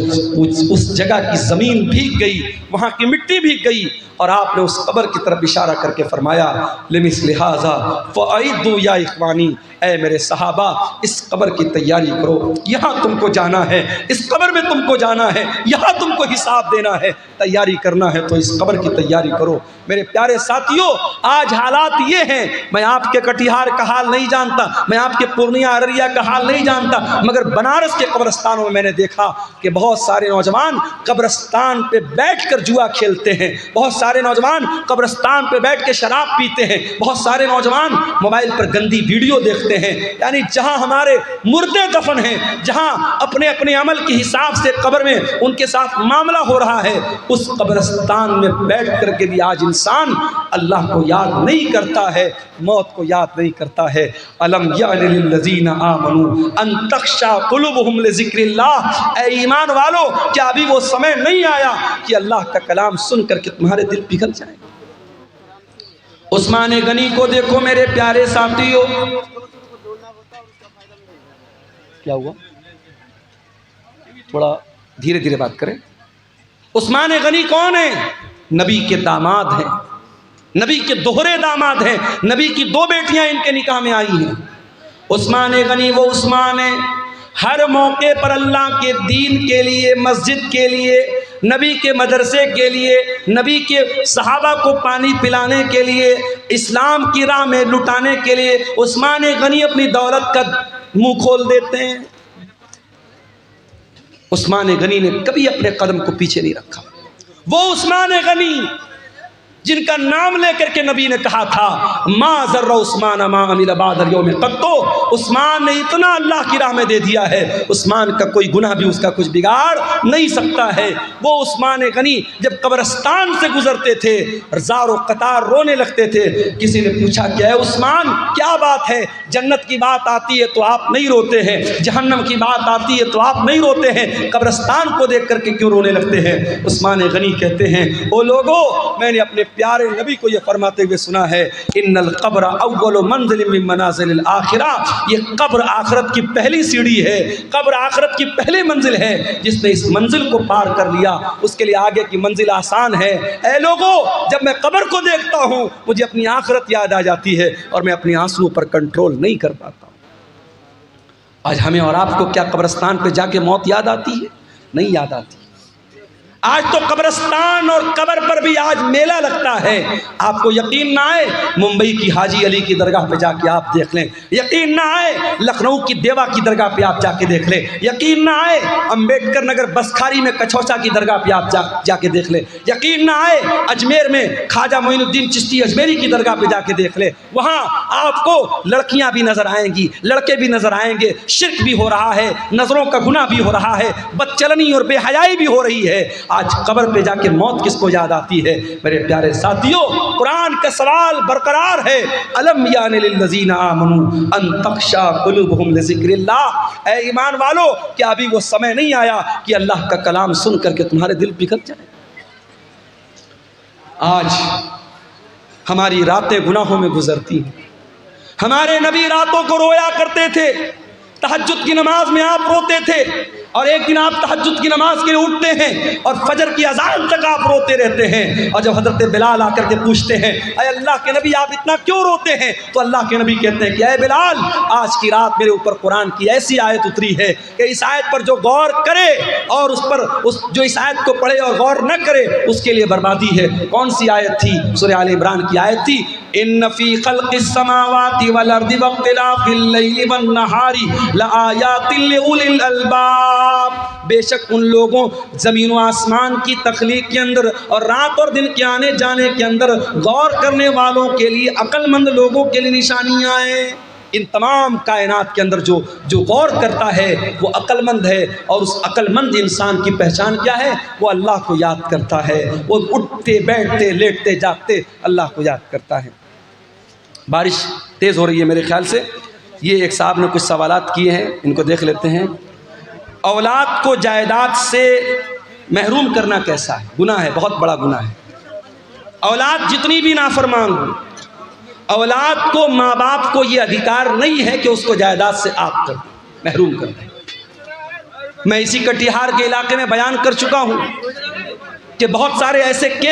A: उस जगह की ज़मीन भीग गई, वहाँ की मिट्टी भीग गई, और आपने उस कब्र की तरफ इशारा करके फरमाया लिमिस लिहाजा फ़अइदू या इख्वानी, ऐ मेरे सहाबा इस कब्र की तैयारी करो, यहाँ तुमको जाना है, इस कब्र में तुमको जाना है, यहाँ तुमको हिसाब देना है, तैयारी करना है तो इस कब्र की तैयारी करो। मेरे प्यारे साथियों, आज हालात ये हैं, मैं आपके कटिहार का हाल नहीं जानता, मैं आपके पूर्णिया अररिया का हाल नहीं जानता, मगर बनारस के कब्रस्तानों में मैंने देखा कि बहुत सारे नौजवान कब्रस्तान पे बैठकर जुआ खेलते हैं, बहुत सारे नौजवान कब्रस्तान पे बैठ के शराब पीते हैं, बहुत सारे नौजवान मोबाइल पर गंदी वीडियो देखते हैं। यानी जहां हमारे मुर्दे दफन हैं, जहां अपने अपने अमल के हिसाब से कब्र में उनके साथ मामला हो रहा है, उस कब्रस्तान में बैठ करके भी आज इंसान अल्लाह को याद नहीं करता है, मौत को याद नहीं करता है। अलम यानि लिल्लज़ीना आमनू अन तख्शा कुलूबुहुम लिज़िक्रिल्लाह, ऐ ईमान वालो, क्या अभी वो समय नहीं आया कि अल्लाह का कलाम सुन करके तुम्हारे दिल पिघल जाए। उस्मान गनी को देखो मेरे प्यारे साथियों, क्या हुआ, थोड़ा धीरे धीरे बात करें। उस्मान गनी कौन है? नबी के दामाद हैं, नबी के दोहरे दामाद हैं, नबी की 2 बेटियां इनके निकाह में आई हैं। उस्मान गनी वो उस्मान है, हर मौके पर अल्लाह के दीन के लिए, मस्जिद के लिए, नबी के मदरसे के लिए, नबी के सहाबा को पानी पिलाने के लिए, इस्लाम की राह में लुटाने के लिए उस्मान गनी अपनी दौलत का मुंह खोल देते हैं। उस्मान गनी ने कभी अपने कदम को पीछे नहीं रखा। वो उस्मान गनी जिनका नाम लेकर के नबी ने कहा था मा ज़र्रा उस्मान मा अमिल बादल यौम क़त्तो, उस्मान ने इतना अल्लाह की राह में दे दिया है, उस्मान का कोई गुनाह भी उसका कुछ बिगाड़ नहीं सकता है। वो उस्मान गनी जब कब्रस्तान से गुजरते थे, ज़ारो कतार रोने लगते थे। किसी ने पूछा क्या है उस्मान, क्या बात है, जन्नत की बात आती है तो आप नहीं रोते हैं, जहन्नम की बात आती है तो आप नहीं रोते हैं, कब्रस्तान को देख करके क्यों रोने लगते हैं? उस्मान गनी कहते हैं, ओ लोगो, मैंने अपने प्यारे नबी को ये फरमाते हुए सुना है, इन्नल क़ब्र अव्वलु मंज़िल मिन मनाज़िलिल आखिरा, ये कब्र आखिरत की पहली सीढ़ी है, कब्र आखिरत की पहली मंजिल है। जिसने इस मंजिल को पार कर लिया उसके लिए आगे की मंजिल आसान है। ऐ लोगों, जब मैं कब्र को देखता हूँ मुझे अपनी आखिरत याद आ जाती है और मैं अपने आंसुओं पर कंट्रोल नहीं कर पाता। आज हमें और आपको क्या कब्रस्तान पे जाके मौत याद आती है? नहीं याद आती। आज तो कब्रस्तान और कब्र पर भी आज मेला लगता है। आपको यकीन ना आए, मुंबई की हाजी अली की दरगाह पे जाके आप देख लें, यकीन ना आए लखनऊ की देवा की दरगाह पे आप जाके देख लें, यकीन ना आए अंबेडकर नगर बसखारी में कछौचा की दरगाह पे आप जाके देख लें, यकीन ना आए अजमेर में ख्वाजा मोइनुद्दीन चिश्ती अजमेरी की दरगाह पे जाके देख लें। वहाँ आपको लड़कियाँ भी नजर आएंगी, लड़के भी नजर आएंगे, शिर्क भी हो रहा है, नजरों का गुनाह भी हो रहा है, बदचलनी और बेहयाई भी हो रही है। आज कब्र पे जाके मौत किसको याद आती है? मेरे प्यारे साथियों, कुरान का सवाल बरकरार है, अलम यानि लिल्लज़ीना आमनू अन तख्शा कुलूबुहुम लिज़िक्रिल्लाह, ऐ ईमान वालो, क्या अभी वो समय नहीं आया कि अल्लाह का कलाम सुन करके तुम्हारे दिल पिघल जाए? आज हमारी रातें गुनाहों में गुजरती हैं। हमारे नबी रातों को रोया करते थे, तहज्जुद की नमाज में आप रोते थे, और एक दिन आप तहज्जुद की नमाज के लिए उठते हैं और फजर की अज़ान तक आप रोते रहते हैं। और जब हज़रत बिलाल आकर के पूछते हैं, अरे अल्लाह के नबी आप इतना क्यों रोते हैं? तो अल्लाह के नबी कहते हैं कि अरे बिलाल, आज की रात मेरे ऊपर कुरान की ऐसी आयत उतरी है कि इस आयत पर जो गौर करे और जो इस आयत को पढ़े और गौर न करे उसके लिए बर्बादी है। कौन सी आयत थी? सूरह आल इमरान की आयत थी, इन्न फी खल्क़िस समावाति वल अर्दि वख्तिलाफ़िल लैलि वन नहारी लआयातिन लिउलिल अलबाब, बेशक उन लोगों ज़मीन व आसमान की तख्लीक के अंदर और रात और दिन के आने जाने के अंदर गौर करने वालों के लिए, अक्लमंद लोगों के लिए निशानियाँ हैं। इन तमाम कायनात के अंदर जो गौर करता है वो अक्लमंद है, और उस अक्लमंद इंसान की पहचान क्या है? वो अल्लाह को याद करता है, वो उठते बैठते लेटते जागते अल्लाह को याद करता है। बारिश तेज़ हो रही है मेरे ख्याल से। ये एक साहब ने कुछ सवालात किए हैं, इनको देख लेते हैं। औलाद को जायदाद से महरूम करना कैसा है? गुनाह है, बहुत बड़ा गुनाह है। औलाद जितनी भी नाफरमान हो, औलाद को, माँ बाप को ये अधिकार नहीं है कि उसको जायदाद से आप कर महरूम कर दें। मैं इसी कटिहार के इलाके में बयान कर चुका हूँ कि बहुत सारे ऐसे केस